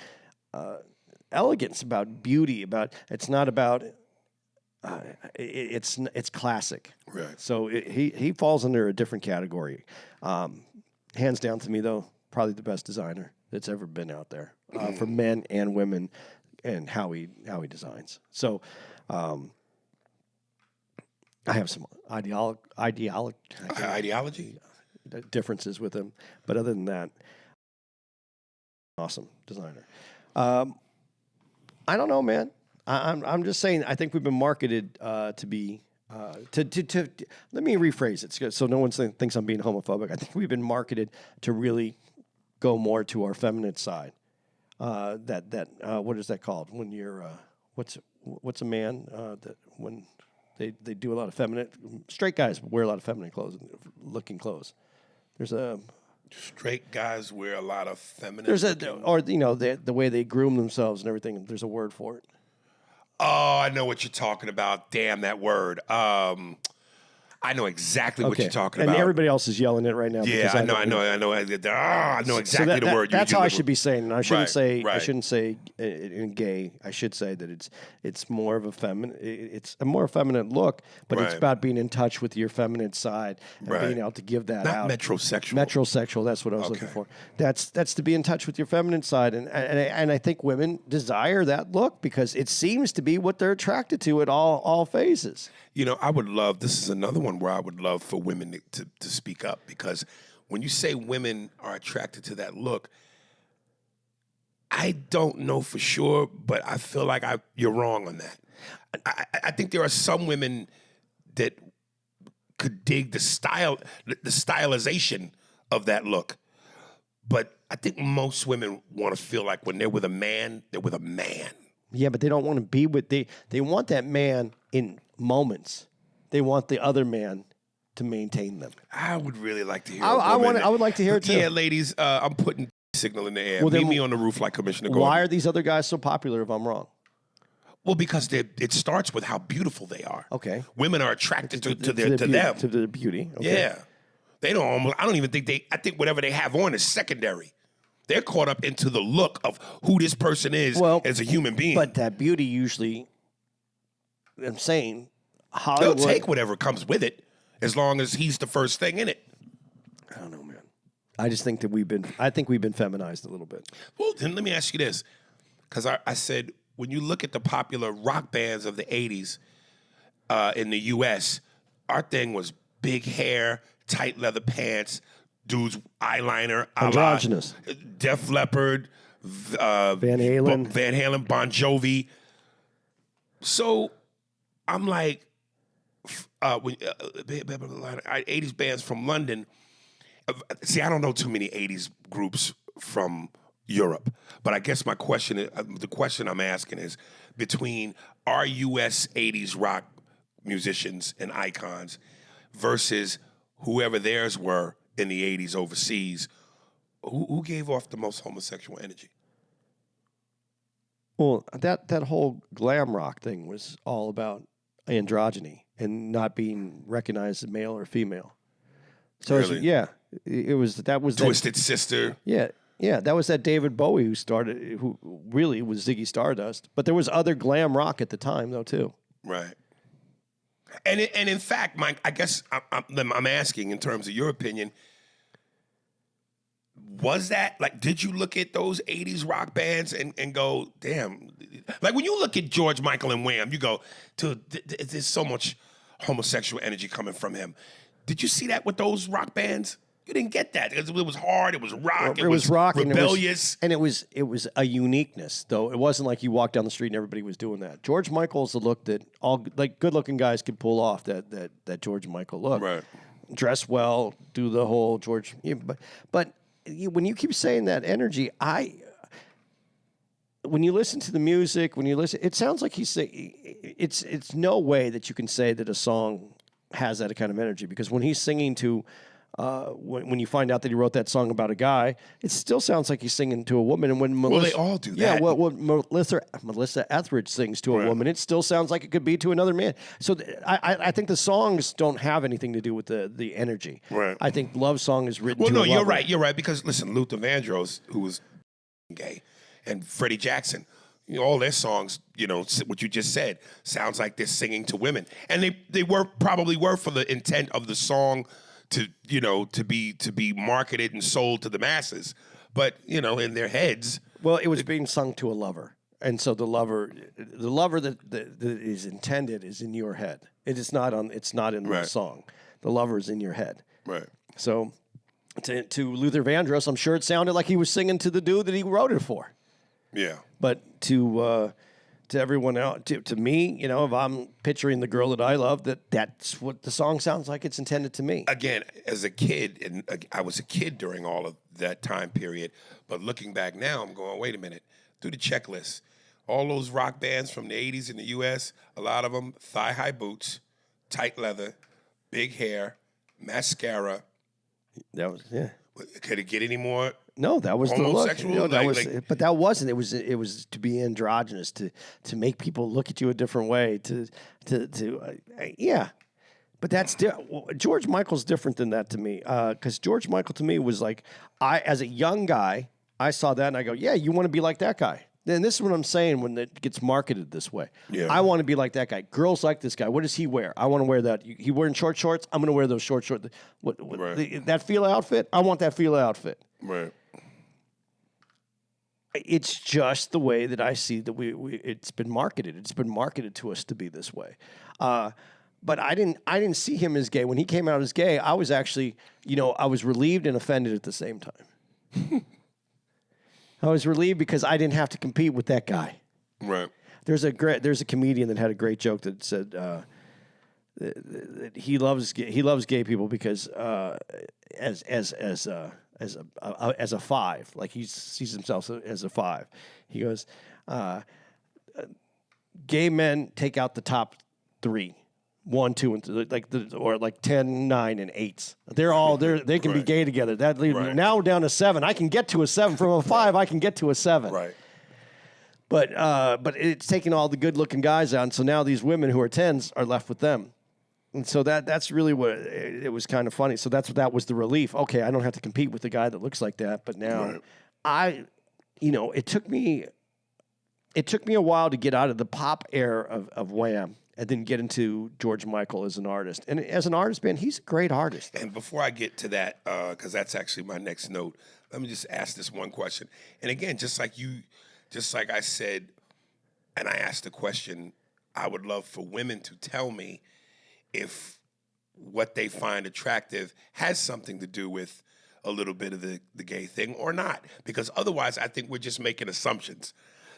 elegance, about beauty. It's not about. It's classic. Right. So he falls under a different category. Hands down to me though, probably the best designer that's ever been out there for men and women, and how he designs. So. I have some ideology differences with him, but other than that, awesome designer. I don't know, man. I'm just saying. I think we've been marketed to be. Let me rephrase it so no one thinks I'm being homophobic. I think we've been marketed to really go more to our feminine side. What is that called when you're what's a man that when they do a lot of feminine, straight guys wear a lot of feminine looking clothes. There's a straight guys wear a lot of feminine. The way they groom themselves and everything. There's a word for it. Oh, I know what you're talking about. Damn that word. I know exactly what you're talking about. And everybody else is yelling it right now. Yeah, I know. I know exactly the word. That's how I should be saying it. I shouldn't say. Right. I shouldn't say in gay. I should say that it's more of a feminine. It's a more feminine look, but it's about being in touch with your feminine side and being able to give that out. Not metrosexual. Metrosexual. That's what I was looking for. That's to be in touch with your feminine side, and I think women desire that look because it seems to be what they're attracted to at all phases. You know, I would love, this is another one where I would love for women to speak up, because when you say women are attracted to that look, I don't know for sure, but I feel like you're wrong on that. I think there are some women that could dig the stylization of that look, but I think most women want to feel like when they're with a man, they're with a man. Yeah, but they don't want to be with they want that man in moments. They want the other man to maintain them. I would really like to hear. I would like to hear it too. Yeah, ladies, I'm putting signal in the air. Well, Meet then me on the roof like Commissioner Gordon. Why are these other guys so popular? If I'm wrong. Well, because it starts with how beautiful they are. Okay. Women are attracted to them. To their beauty. Okay. Yeah. They don't. I don't even think I think whatever they have on is secondary. They're caught up into the look of who this person is as a human being. But that beauty usually, I'm saying, Hollywood. They'll take whatever comes with it as long as he's the first thing in it. I don't know, man. I just think that we've been feminized a little bit. Well, then let me ask you this. Because I said, when you look at the popular rock bands of the 80s in the U.S., our thing was big hair, tight leather pants, dude's eyeliner. Androgynous. Def Leppard. Van Halen. Bon Jovi. So I'm like, 80s bands from London. See, I don't know too many 80s groups from Europe, but I guess my question, the question I'm asking is, between our U.S. 80s rock musicians and icons versus whoever theirs were in the 80s overseas, who gave off the most homosexual energy? Well, that whole glam rock thing was all about androgyny and not being recognized as male or female. So Really? it was Twisted Sister. Yeah, that was that David Bowie who really was Ziggy Stardust. But there was other glam rock at the time though too. Right. And in fact, Mike, I guess I'm asking in terms of your opinion, was that, like, did you look at those 80s rock bands and go, damn, like when you look at George Michael and Wham, you go, dude, there's so much homosexual energy coming from him. Did you see that with those rock bands? You didn't get that. It was hard. It was rock. It was rock. Rebellious. And it was a uniqueness, though. It wasn't like you walked down the street and everybody was doing that. George Michael's the look that all like good-looking guys could pull off. That George Michael look. Right. Dress well, do the whole George. Yeah, but when you keep saying that energy, when you listen to the music, it sounds like he's saying it's no way that you can say that a song has that kind of energy, because when he's singing to. When you find out that he wrote that song about a guy, it still sounds like he's singing to a woman. And when Melissa, they all do that. Yeah, when Melissa Etheridge sings to a woman, it still sounds like it could be to another man. So I think the songs don't have anything to do with the energy. Right. I think love song is written. Well, to no, a you're lover. right. You're right, because listen, Luther Vandross, who was gay, and Freddie Jackson. You know, all their songs, you know, what you just said, sounds like they're singing to women, and they probably were for the intent of the song to be marketed and sold to the masses, but in their heads. Well, it was being sung to a lover, and so the lover that is intended is in your head. It's not in the song. The lover is in your head. Right. So to Luther Vandross, I'm sure it sounded like he was singing to the dude that he wrote it for. Yeah. But to everyone else, to me, if I'm picturing the girl that I love, that's what the song sounds like it's intended to me. Again, as a kid, and I was a kid during all of that time period, but looking back now, I'm going, wait a minute, do the checklist. All those rock bands from the 80s in the U.S., a lot of them, thigh-high boots, tight leather, big hair, mascara. That was, yeah. Could it get any more? No, that was homosexual? The look. But that wasn't. It was to be androgynous, to make people look at you a different way. Yeah. But that's George Michael's different than that to me. Because George Michael to me was like, as a young guy, I saw that and I go, yeah, you want to be like that guy. And this is what I'm saying when it gets marketed this way. Yeah. I want to be like that guy. Girls like this guy. What does he wear? I want to wear that. He wearing short shorts? I'm going to wear those short shorts. That Fila outfit? I want that Fila outfit. Right. It's just the way that I see that it's been marketed. It's been marketed to us to be this way. But I didn't see him as gay. When he came out as gay, I was actually, I was relieved and offended at the same time. I was relieved because I didn't have to compete with that guy. Right. There's a comedian that had a great joke that said that he loves gay people because as as a 5. Like he sees himself as a 5. He goes, gay men take out the top 3. 1, 2, and 3, or like 10, 9, and 8s. They're all there. They can be gay together. That now down to 7. I can get to a 7 from a 5. I can get to a 7. Right. But it's taking all the good-looking guys out, and so now these women who are 10s are left with them, and so that's really what it was kind of funny. So that was the relief. Okay, I don't have to compete with the guy that looks like that. But now, it took me a while to get out of the pop era of Wham. And then get into George Michael as an artist. And as an artist, man, he's a great artist. And before I get to that, because that's actually my next note, let me just ask this one question. And again, just like I said, and I asked the question, I would love for women to tell me if what they find attractive has something to do with a little bit of the gay thing or not. Because otherwise, I think we're just making assumptions.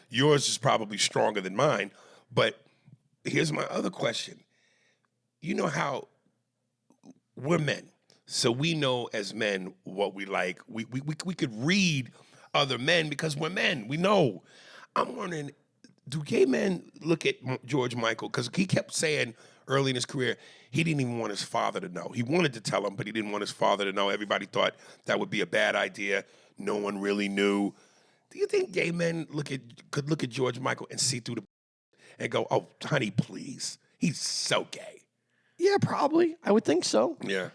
Yours is probably stronger than mine, but here's my other question. You know how we're men, so we know as men what we like. We could read other men because we're men. We know. I'm wondering, do gay men look at George Michael? Because he kept saying early in his career he didn't even want his father to know. He wanted to tell him, but he didn't want his father to know. Everybody thought that would be a bad idea. No one really knew. Do you think gay men could look at George Michael and see through the and go, oh, honey, please. He's so gay. Yeah, probably. I would think so. Yeah.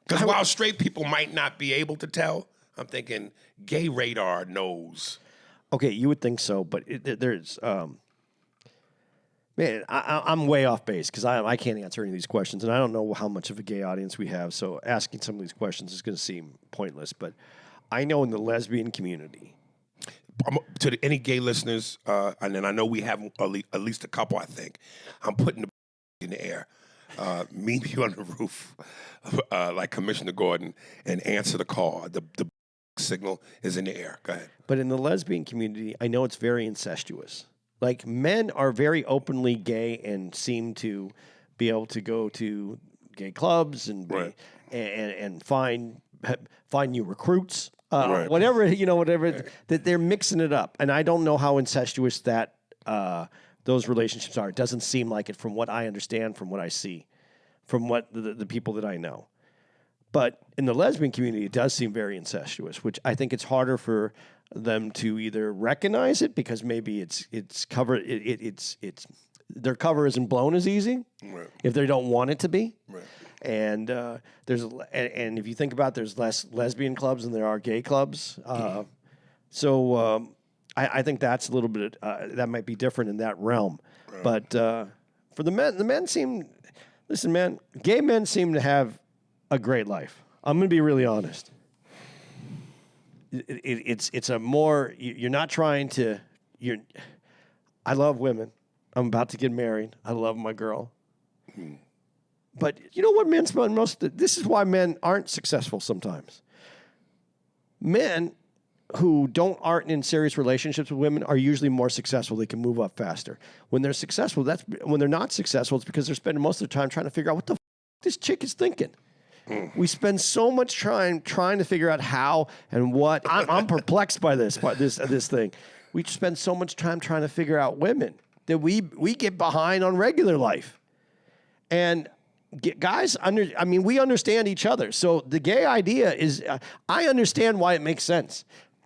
Because while straight people might not be able to tell, I'm thinking gay radar knows. Okay, you would think so, but there's... man, I'm way off base because I can't answer any of these questions, and I don't know how much of a gay audience we have, so asking some of these questions is going to seem pointless, but I know in the lesbian community... To any gay listeners, and then I know we have at least a couple, I think, I'm putting the in the air. Meet me on the roof like Commissioner Gordon and answer the call. The signal is in the air. Go ahead. But in the lesbian community, I know it's very incestuous. Like, men are very openly gay and seem to be able to go to gay clubs and and find new recruits. Whatever, that they're mixing it up. And I don't know how incestuous that those relationships are. It doesn't seem like it from what I understand, from what I see, from what the people that I know. But in the lesbian community, it does seem very incestuous, which I think it's harder for them to either recognize it because maybe it's covered, their cover isn't blown as easy if they don't want it to be. Right. And and if you think about it, there's less lesbian clubs than there are gay clubs. So I think that's a little bit that might be different in that realm. Right. But for the men seem, listen, man, gay men seem to have a great life. I'm going to be really honest. It's a more you're not trying to. I love women. I'm about to get married. I love my girl. But you know what men spend this is why men aren't successful sometimes. Men who aren't in serious relationships with women are usually more successful. They can move up faster. When they're successful, when they're not successful, it's because they're spending most of their time trying to figure out what the this chick is thinking. We spend so much time trying to figure out how and what. I'm perplexed by this thing. We spend so much time trying to figure out women that we get behind on regular life. And guys, we understand each other. So the gay idea is, I understand why it makes sense.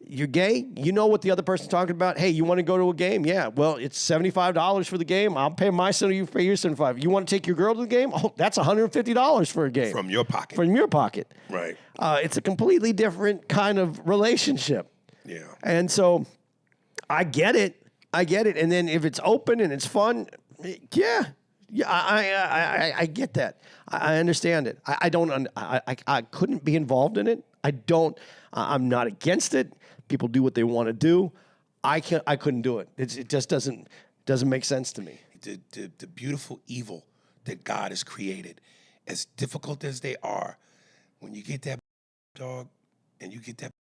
You're gay, you know what the other person's talking about. Hey, you want to go to a game? Yeah, well, it's $75 for the game. I'll pay my $70, you pay your $75. You want to take your girl to the game? Oh, that's $150 for a game. From your pocket. From your pocket. Right. It's a completely different kind of relationship. Yeah. And so I get it. And then if it's open and it's fun, yeah, I get that. I understand it. I couldn't be involved in it. I'm not against it. People do what they want to do. I couldn't do it. It just doesn't make sense to me. The beautiful evil that God has created, as difficult as they are, when you get that dog and you get that,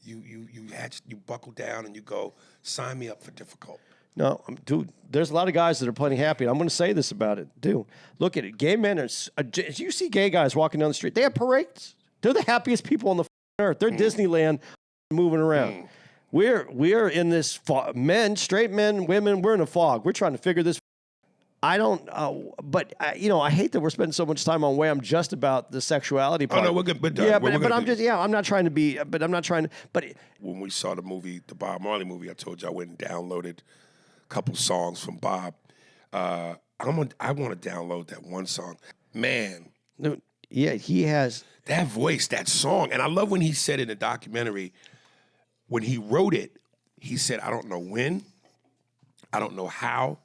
you buckle down and you go, sign me up for difficult. No, dude, there's a lot of guys that are plenty happy. And I'm going to say this about it, dude. Look at it. Gay men you see gay guys walking down the street. They have parades. They're the happiest people on the earth. They're Disneyland moving around. We're in this fog. Men, straight men, women, we're in a fog. We're trying to figure this. I don't, but I hate that we're spending so much time on Wham just about the sexuality part. Oh no, we're good. But I'm not trying to be. But I'm not trying to. But when we saw the movie, the Bob Marley movie, I told you I went and downloaded a couple songs from Bob. I want to download that one song. Man, no, yeah, he has that voice, that song, and I love when he said in the documentary when he wrote it. He said, "I don't know when, I don't know how,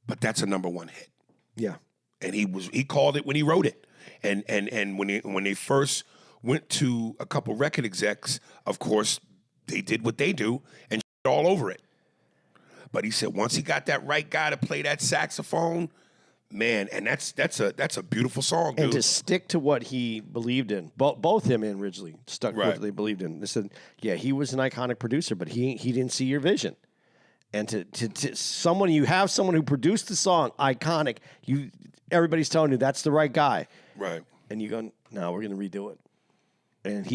but that's a #1 hit." Yeah, and he called it when he wrote it, and when they first went to a couple record execs, of course they did what they do and all over it. But he said once he got that right guy to play that saxophone, man, and that's a beautiful song, dude. And to stick to what he believed in, both him and Ridgely stuck with Right. what they believed in. They said, yeah, he was an iconic producer, but he didn't see your vision. And to someone, you have someone who produced the song, iconic. Everybody's telling you that's the right guy, Right. and you go, no, we're going to redo it. And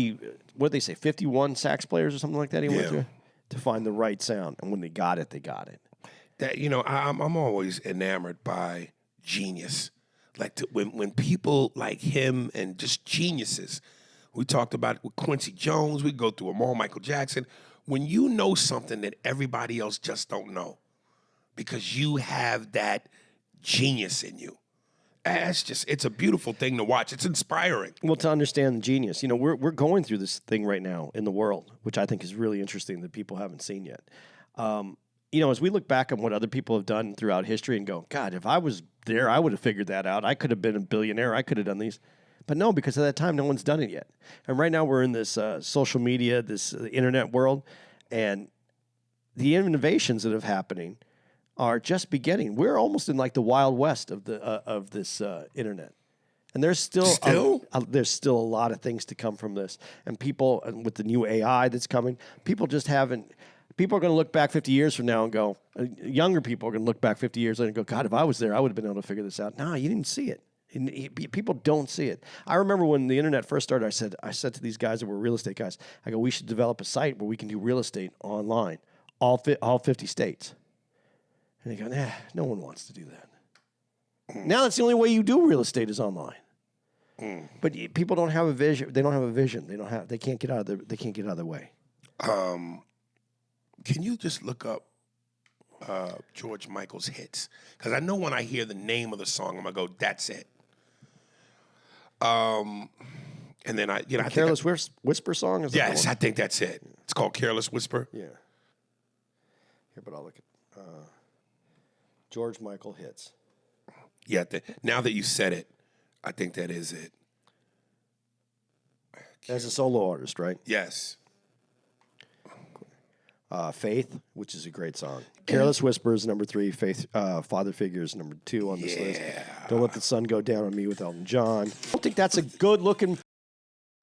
what did they say, 51 sax players or something like that? He went through to find the right sound, and when they got it, they got it. That I'm always enamored by genius. Like when people like him and just geniuses. We talked about it with Quincy Jones. We go through them all, Michael Jackson. When you know something that everybody else just don't know, because you have that genius in you. It's a beautiful thing to watch. It's inspiring. Well, to understand the genius, we're going through this thing right now in the world, which I think is really interesting that people haven't seen yet. As we look back on what other people have done throughout history and go, God, if I was there, I would have figured that out. I could have been a billionaire. I could have done these. But no, because at that time, no one's done it yet. And right now we're in this social media, this internet world, and the innovations that are happening are just beginning. We're almost in like the Wild West of this internet. And there's still a lot of things to come from this. And people, with the new AI that's coming, people are going to look back 50 years from now and go, younger people are going to look back 50 years later and go, God, if I was there, I would have been able to figure this out. No, you didn't see it. People don't see it. I remember when the internet first started, I said to these guys that were real estate guys, I go, we should develop a site where we can do real estate online, all 50 states. And they go, nah, no one wants to do that. Now that's the only way you do real estate is online. But people don't have a vision. They don't have a vision. They can't get out of their way. Can you just look up George Michael's hits? Because I know when I hear the name of the song, I'm gonna go, that's it. And then I Careless Whisper song? Yes, I think that's it. It's called Careless Whisper. Yeah. Here, but I'll look at George Michael hits. Yeah, now that you said it, I think that is it. As a solo artist, right? Yes. Faith, which is a great song. Careless Whisper is number 3. Faith, Father Figure is number 2 on this list. Don't Let the Sun Go Down on Me with Elton John. I don't think that's a good-looking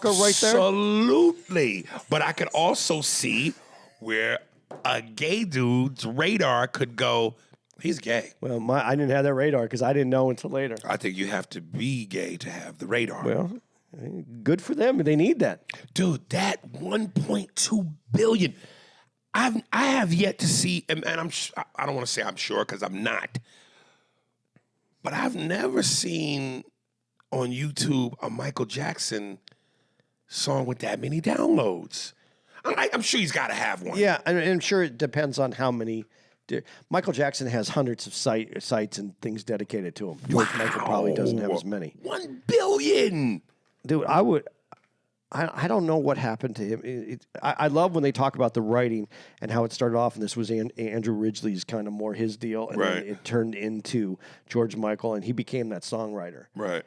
right there. Absolutely. But I could also see where a gay dude's radar could go, he's gay. Well, I didn't have that radar because I didn't know until later. I think you have to be gay to have the radar. Well, good for them. They need that. Dude, that 1.2 billion. I have yet to see, and I don't want to say I'm sure because I'm not, but I've never seen on YouTube a Michael Jackson song with that many downloads. I'm sure he's got to have one. Yeah, and I'm sure it depends on how many. Michael Jackson has hundreds of sites and things dedicated to him. George Michael probably doesn't have as many. 1 billion. Dude, I don't know what happened to him. I love when they talk about the writing and how it started off, and this was Andrew Ridgeley's kind of more his deal, and then it turned into George Michael, and he became that songwriter. Right.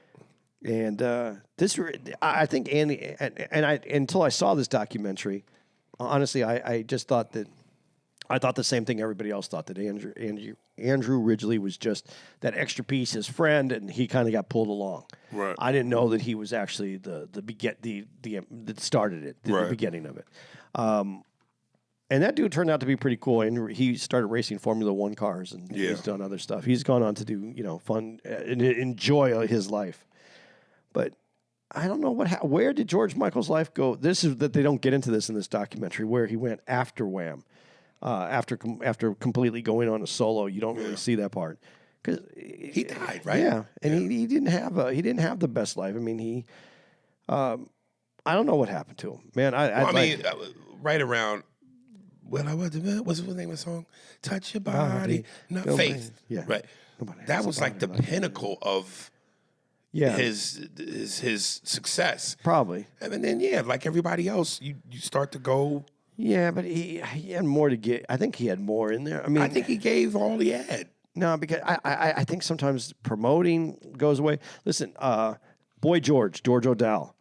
And I think Andy, and until I saw this documentary, honestly, I just thought that. I thought the same thing everybody else thought, that Andrew Ridgeley was just that extra piece, his friend, and he kind of got pulled along. Right. I didn't know that he was actually that started it, the beginning of it. And that dude turned out to be pretty cool. And he started racing Formula One cars, and he's done other stuff. He's gone on to do fun and enjoy his life. But I don't know where did George Michael's life go? This is that they don't get into this in this documentary where he went after Wham, after completely going on a solo. You don't really see that part because he died, right? Yeah, and he didn't have the best life. I mean, I don't know what happened to him, man. Right around. What's the name of the song? Touch your body, not faith. Yeah, right. That was like the pinnacle of his success. Probably. And then like everybody else, you start to go. Yeah, but he had more to get. I think he had more in there. I mean, I think he gave all he had. No, because I think sometimes promoting goes away. Listen, Boy George O'Dowd.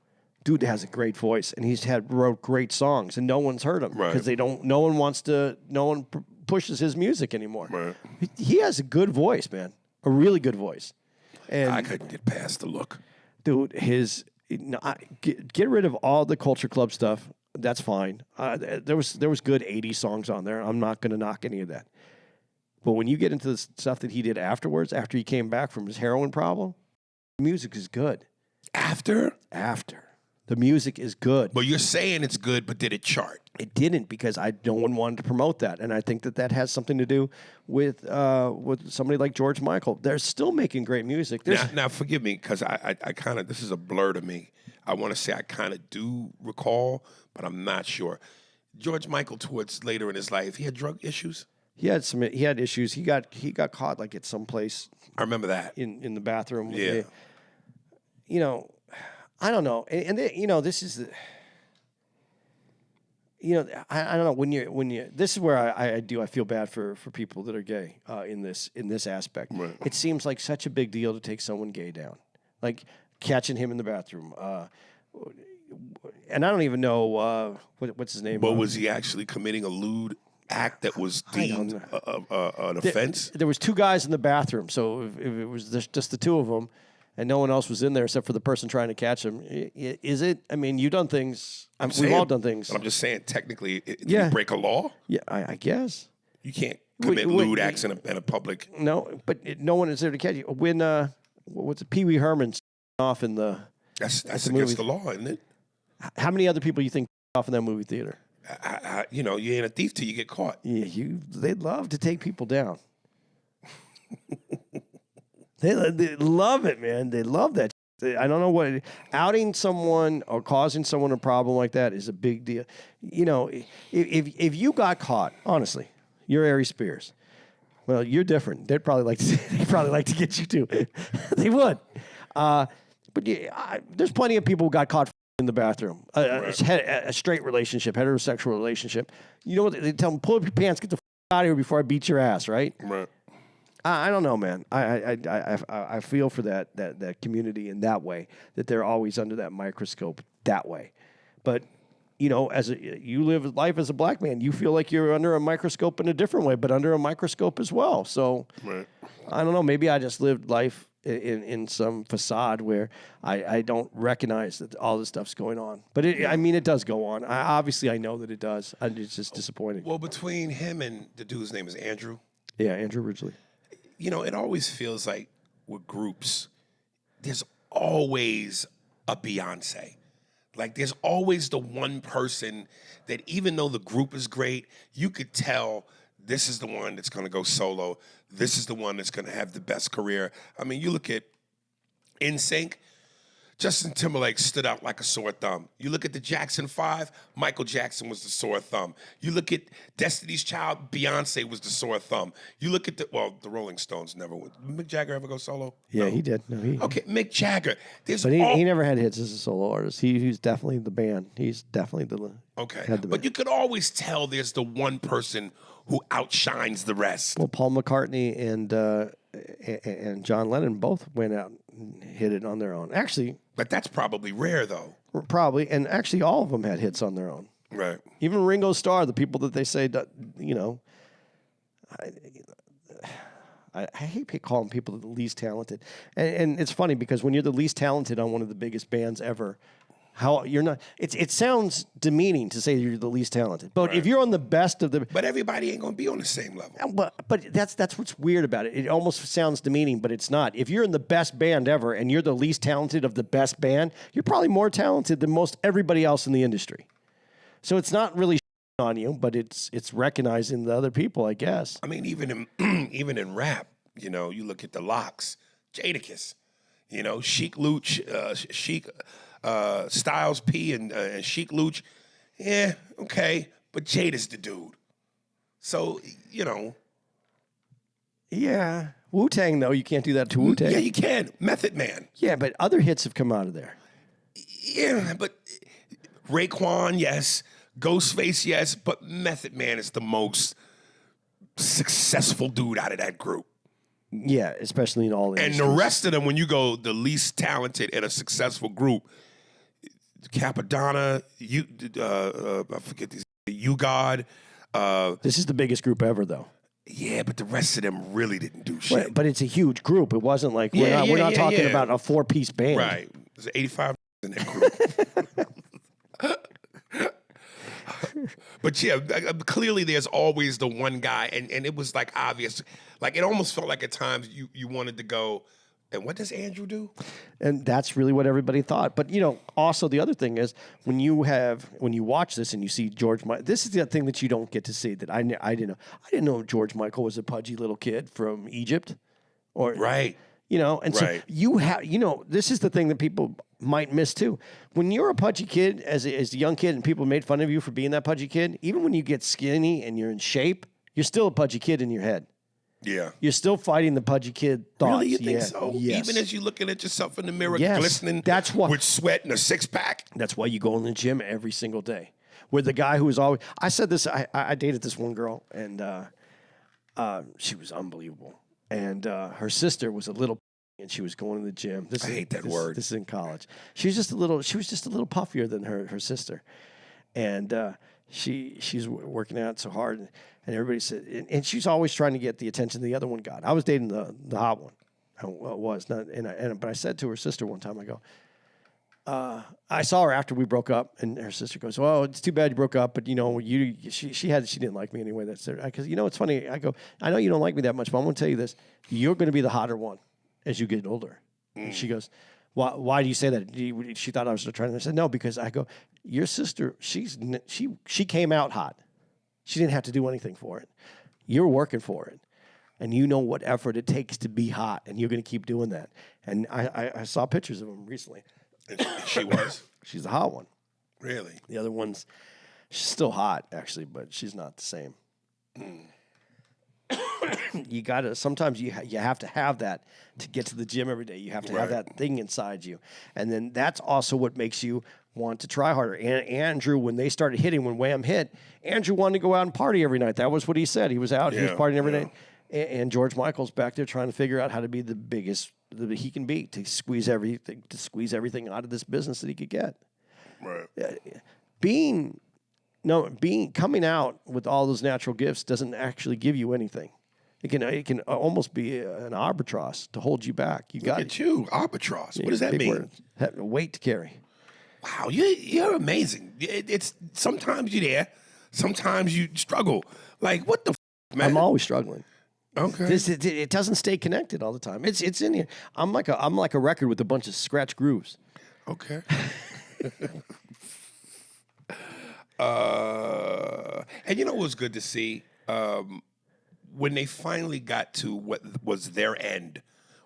Dude has a great voice, and he's wrote great songs, and no one's heard him because no one pushes his music anymore. Right. He has a good voice, man, a really good voice. And I couldn't get past the look, dude. Get rid of all the Culture Club stuff. That's fine. There was good 80s songs on there. I'm not going to knock any of that. But when you get into the stuff that he did afterwards, after he came back from his heroin problem, the music is good. After. The music is good. But you're saying it's good, but did it chart? It didn't because no one wanted to promote that. And I think that has something to do with somebody like George Michael. They're still making great music. Now, forgive me because I kind of, this is a blur to me. I want to say I kind of do recall, but I'm not sure. George Michael, towards later in his life, he had drug issues? He had issues. He got caught like at some place. I remember that. In the bathroom. Yeah. I don't know. And this is I don't know when you this is where I feel bad for people that are gay in this aspect. Right. It seems like such a big deal to take someone gay down. Like catching him in the bathroom. And I don't even know what's his name. But was he actually committing a lewd act that was deemed an offense? There was two guys in the bathroom, so if it was just the two of them, and no one else was in there except for the person trying to catch him, is it? I mean, you've done things. We've all done things. But I'm just saying, technically, did you break a law? Yeah, I guess. You can't commit lewd acts in a public. No, but no one is there to catch you. When what's it? Pee Wee Herman off in the. That's against the law, isn't it? How many other people you think off in that movie theater? You ain't a thief till you get caught. Yeah, they love to take people down. They love it, man. They love that. I don't know what outing someone or causing someone a problem like that is a big deal. If you got caught, honestly, you're Ari Spears. Well, you're different. They'd probably like to get you too. They would. But there's plenty of people who got caught in the bathroom. A straight relationship, heterosexual relationship. You know what they tell them? Pull up your pants, get the out of here before I beat your ass, right? Right. I don't know, man. I feel for that community in that way, that they're always under that microscope that way. But you live life as a black man, you feel like you're under a microscope in a different way, but under a microscope as well. So I don't know. Maybe I just lived life in some facade where I don't recognize that all this stuff's going on. But it does go on. Obviously, I know that it does. It's just disappointing. Well, between him and the dude's name is Andrew. Yeah, Andrew Ridgely. It always feels like with groups, there's always a Beyonce. Like there's always the one person that even though the group is great, you could tell this is the one that's going to go solo. This is the one that's going to have the best career. I mean, you look at NSYNC, Justin Timberlake stood out like a sore thumb. You look at the Jackson 5, Michael Jackson was the sore thumb. You look at Destiny's Child, Beyonce was the sore thumb. You look at the Rolling Stones never went. Did Mick Jagger ever go solo? Yeah, No. he did. No, Okay, Mick Jagger. But he never had hits as a solo artist. He's definitely the band. He's definitely the but band. you could always tell there's the one person who outshines the rest. Well, Paul McCartney and John Lennon both went out and hit it on their own. Actually, but that's probably rare, though. Probably, and actually, all of them had hits on their own. Right. Even Ringo Starr, the people that they say, I hate calling people the least talented, and it's funny because when you're the least talented on one of the biggest bands ever, How you're not? It sounds demeaning to say you're the least talented, but if you're on the best of the, But everybody ain't gonna be on the same level. but that's what's weird about it. It almost sounds demeaning, but it's not. If you're in the best band ever and you're the least talented of the best band, you're probably more talented than most everybody else in the industry. So it's not really on you, but it's recognizing the other people, I guess. I mean, even in rap, you know, you look at the Locks, Jadakiss, you know, Chic Luch, Styles P and Chic Luch. Yeah, okay, but Jada's the dude. So, you know. Yeah. Wu-Tang, though, you can't do that to Wu-Tang. Yeah, you can. Method Man. Yeah, but other hits have come out of there. Yeah, but Raekwon, yes. Ghostface, yes. But Method Man is the most successful dude out of that group. Yeah, especially in all And the rest of them, when you go the least talented in a successful group, Capadonna, I forget these, You God. This is the biggest group ever, though. Yeah, but the rest of them really didn't do shit. But it's a huge group. It wasn't like we're not talking about a 4-piece band. Right. There's 85 in that group. But yeah, clearly there's always the one guy, and it was like obvious. Like it almost felt like at times you wanted to go, and what does Andrew do? And that's really what everybody thought. But, you know, also the other thing is when you watch this and you see George Michael, this is the thing that you don't get to see that I didn't know. I didn't know George Michael was a pudgy little kid from Egypt. Right. You know, and so this is the thing that people might miss too. When you're a pudgy kid, as a young kid, and people made fun of you for being that pudgy kid, even when you get skinny and you're in shape, you're still a pudgy kid in your head. Yeah. You're still fighting the pudgy kid thoughts. Really, you think so? Yes. Even as you're looking at yourself in the mirror, Yes. glistening with sweat and a six-pack? That's why you go in the gym every single day. With the guy who was always... I said this, I dated this one girl, and she was unbelievable. And her sister was a little... and she was going to the gym. I hate that word. This is in college. She was just a little puffier than her sister. And she's working out so hard, and everybody said, and she's always trying to get the attention the other one got. I was dating the hot one. Well, it was not, but I said to her sister one time, I go, I saw her after we broke up, and her sister goes, "Well, it's too bad you broke up, but you know, she didn't like me anyway." That's because you know it's funny. I go, I know you don't like me that much, but I'm going to tell you this: you're going to be the hotter one as you get older. And she goes, why do you say that? She thought I was trying to. I said, no, because I go, your sister, she came out hot. She didn't have to do anything for it. You're working for it. And you know what effort it takes to be hot, and you're going to keep doing that. And I saw pictures of them recently. And she was? She's the hot one. Really? The other one's, she's still hot, actually, but she's not the same. You got to, sometimes you have to have that to get to the gym every day. You have to have that thing inside you. And then that's also what makes you want to try harder. And Andrew, when they started hitting, when Wham hit, Andrew wanted to go out and party every night. That was what he said. He was out, he was partying every night. And George Michael's back there trying to figure out how to be the biggest that he can be, to squeeze everything out of this business that he could get. Right. Coming out with all those natural gifts doesn't actually give you anything. It can almost be an albatross to hold you back. Look at you, albatross. What does that mean? Weight to carry. Wow, you're amazing. It's sometimes you're there, sometimes you struggle. Like what the man? I'm always struggling. Okay. It doesn't stay connected all the time. It's in here. I'm like a record with a bunch of scratch grooves. Okay. And you know what was good to see? When they finally got to what was their end,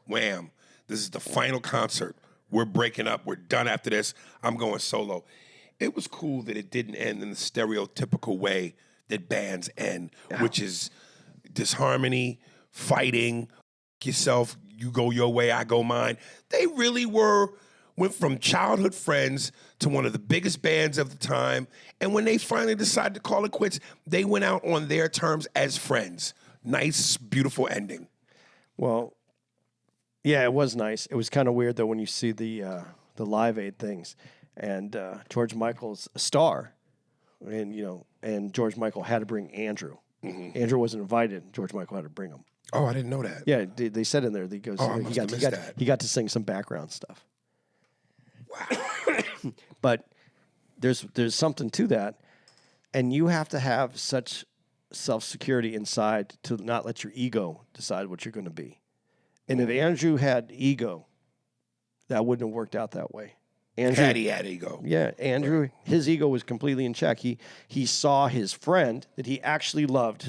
Wham, this is the final concert. We're breaking up. We're done after this. I'm going solo. It was cool that it didn't end in the stereotypical way that bands end, which is disharmony, fighting, yourself, you go your way, I go mine. They really went from childhood friends to one of the biggest bands of the time. And when they finally decided to call it quits, they went out on their terms as friends. Nice, beautiful ending. Well, yeah, it was nice. It was kind of weird, though, when you see the Live Aid things. And George Michael's a star. And George Michael had to bring Andrew. Mm-hmm. Andrew wasn't invited. George Michael had to bring him. Oh, I didn't know that. Yeah, they said in there, he goes, I must have missed that. He got to sing some background stuff. Wow. But there's something to that, and you have to have such self-security inside to not let your ego decide what you're going to be. And if Andrew had ego, that wouldn't have worked out that way. Andrew had ego. Yeah, Andrew, his ego was completely in check. He saw his friend that he actually loved,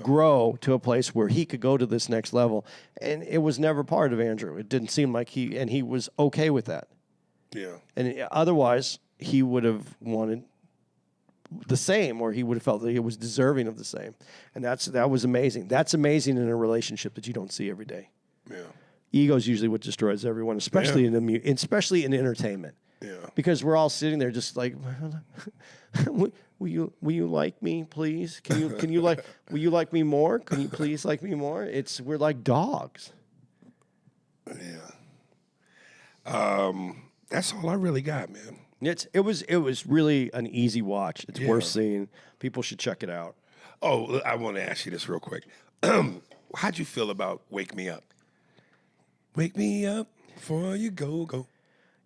grow to a place where he could go to this next level, and it was never part of Andrew. It didn't seem like he was okay with that. Yeah. And otherwise, he would have wanted the same, or he would have felt that he was deserving of the same. And that was amazing. That's amazing in a relationship that you don't see every day. Yeah. Ego is usually what destroys everyone, especially especially in entertainment. Yeah. Because we're all sitting there just like, will you like me, please? Can you will you like me more? Can you please like me more? We're like dogs. Yeah. That's all I really got, man. It was really an easy watch. It's worth seeing. People should check it out. Oh, I want to ask you this real quick. How'd you feel about "Wake Me Up"? Wake me up before you go.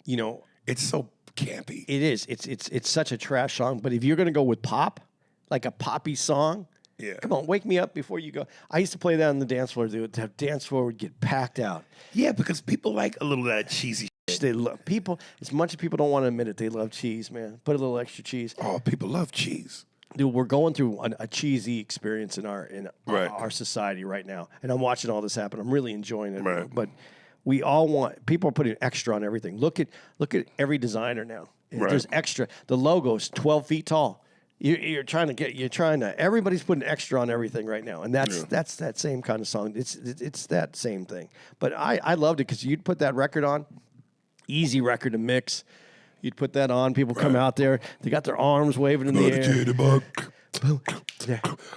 You know, it's so campy. It is. It's such a trash song. But if you're gonna go with pop, like a poppy song, come on, wake me up before you go. I used to play that on the dance floor. The dance floor would get packed out. Yeah, because people like a little of that cheesy. They love people. As much as people don't want to admit it, they love cheese, man. Put a little extra cheese. Oh, people love cheese. Dude, we're going through a cheesy experience in our society right now, and I'm watching all this happen. I'm really enjoying it. Right. But we all want people are putting extra on everything. Look at every designer now. Right. There's extra. The logo's 12 feet tall. Everybody's putting extra on everything right now, and that's that same kind of song. It's that same thing. But I loved it because you'd put that record on, easy record to mix. You'd put that on. People come out there. They got their arms waving in the air. Jitterbug.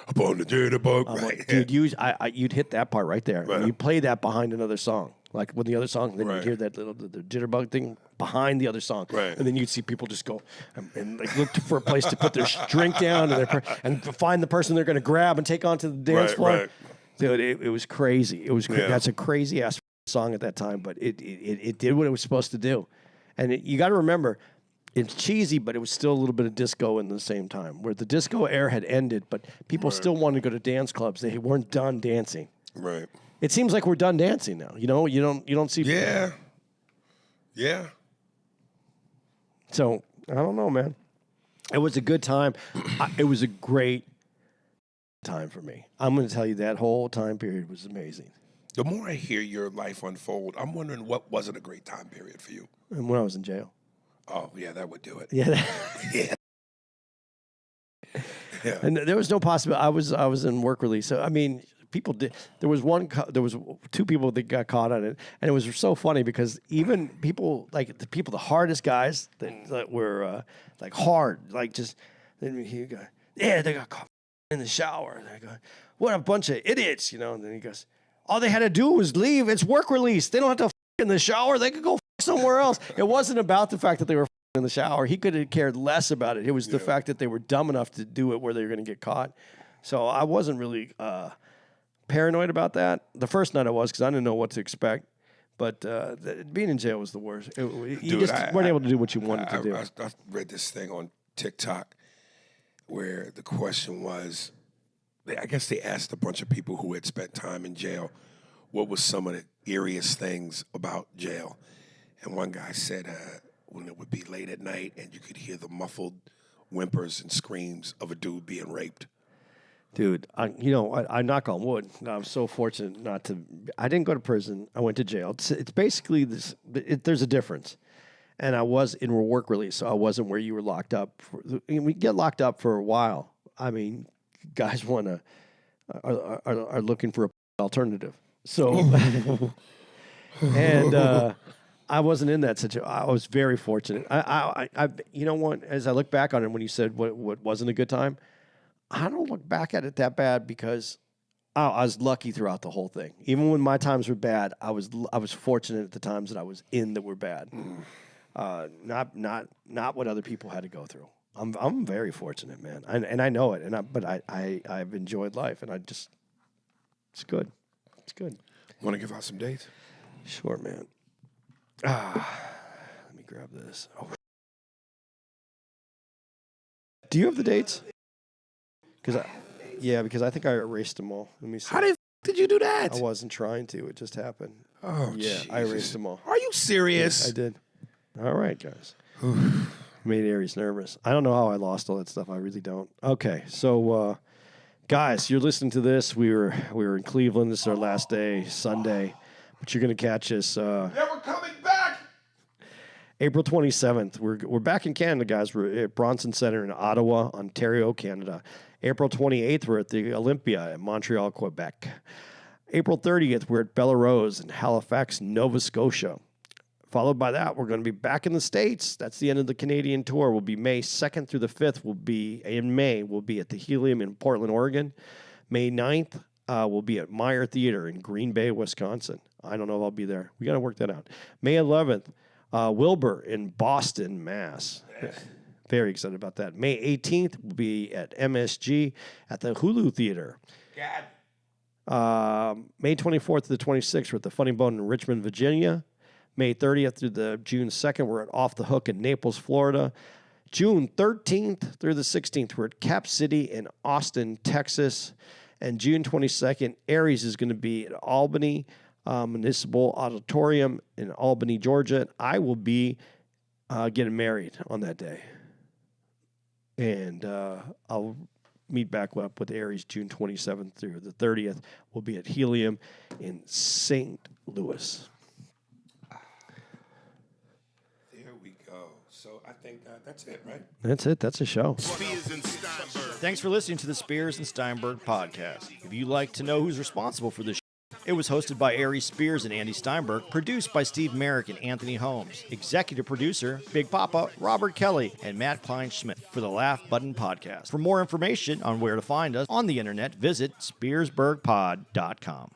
Upon the jitterbug. Right. Dude, you'd hit that part right there. Right. And you play that behind another song. Like with the other song, then you'd hear that little the jitterbug thing behind the other song. Right. And then you'd see people just go and like look for a place to put their drink down and find the person they're going to grab and take onto the dance floor. Right. Dude, it was crazy. It was That's a crazy ass song at that time, but it did what it was supposed to do. And you got to remember, it's cheesy, but it was still a little bit of disco in the same time, where the disco era had ended, but people still wanted to go to dance clubs. They weren't done dancing. Right. It seems like we're done dancing now. You know, you don't see. Yeah. Yeah. So I don't know, man. It was a good time. It was a great time for me. I'm going to tell you that whole time period was amazing. The more I hear your life unfold, I'm wondering what wasn't a great time period for you. And when I was in jail. Oh, yeah, that would do it. Yeah. Yeah. Yeah. And there was no possibility. I was in work release. So, I mean, people did. There was two people that got caught on it. And it was so funny because even people, like the hardest guys that were like hard, like just, then he go, yeah, they got caught in the shower. And I go, what a bunch of idiots, you know. And then he goes, all they had to do was leave. It's work release. They don't have to in the shower. They could go somewhere else. It wasn't about the fact that they were in the shower. He could have cared less about it. It was the fact that they were dumb enough to do it where they were going to get caught. So I wasn't really paranoid about that. The first night I was because I didn't know what to expect. But being in jail was the worst. You just weren't able to do what you wanted to do. I read this thing on TikTok where the question was, I guess they asked a bunch of people who had spent time in jail, what was some of the eeriest things about jail? And one guy said when it would be late at night and you could hear the muffled whimpers and screams of a dude being raped. Dude, I knock on wood. I'm so fortunate not to. I didn't go to prison. I went to jail. It's basically this. There's a difference. And I was in work release, so I wasn't where you were locked up. We get locked up for a while. I mean, guys are looking for an alternative. So, and I wasn't in that situation. I was very fortunate. I you know what? As I look back on it, when you said what wasn't a good time, I don't look back at it that bad because I was lucky throughout the whole thing. Even when my times were bad, I was fortunate at the times that I was in that were bad. Not what other people had to go through. I'm very fortunate, man, and I know it. But I've enjoyed life, and it's good. It's good. Want to give out some dates? Sure, man. Let me grab this. Oh. Do you have the dates? Because I think I erased them all. Let me see. How did you do that? I wasn't trying to. It just happened. Oh, yeah, Jesus. I erased them all. Are you serious? I did. All right, guys. Made Aries nervous. I don't know how I lost all that stuff. I really don't. Okay, so guys, you're listening to this. We were in Cleveland. This is our last day, Sunday, but you're gonna catch us. Never coming back. April 27th. We're back in Canada, guys. We're at Bronson Center in Ottawa, Ontario, Canada. April 28th, we're at the Olympia in Montreal, Quebec. April 30th, we're at Bellarose in Halifax, Nova Scotia. Followed by that, we're going to be back in the States. That's the end of the Canadian tour. We'll be May 2nd through the 5th. We'll be at the Helium in Portland, Oregon. May 9th, we'll be at Meyer Theater in Green Bay, Wisconsin. I don't know if I'll be there. We got to work that out. May 11th, Wilbur in Boston, Mass. Very excited about that. May 18th, we'll be at MSG at the Hulu Theater. May 24th to the 26th, we're at the Funny Bone in Richmond, Virginia. May 30th through the June 2nd, we're at Off the Hook in Naples, Florida. June 13th through the 16th, we're at Cap City in Austin, Texas. And June 22nd, Aries is going to be at Albany Municipal Auditorium in Albany, Georgia. I will be getting married on that day. And I'll meet back up with Aries June 27th through the 30th. We'll be at Helium in St. Louis. There we go. So I think that's it, right? That's it. That's a show. Spears and Steinberg. Thanks for listening to the Spears and Steinberg podcast. If you'd like to know who's responsible for this show, it was hosted by Ari Spears and Andy Steinberg, produced by Steve Merrick and Anthony Holmes, executive producer, Big Papa, Robert Kelly, and Matt Kleinschmidt for the Laugh Button Podcast. For more information on where to find us on the internet, visit SpearsburgPod.com.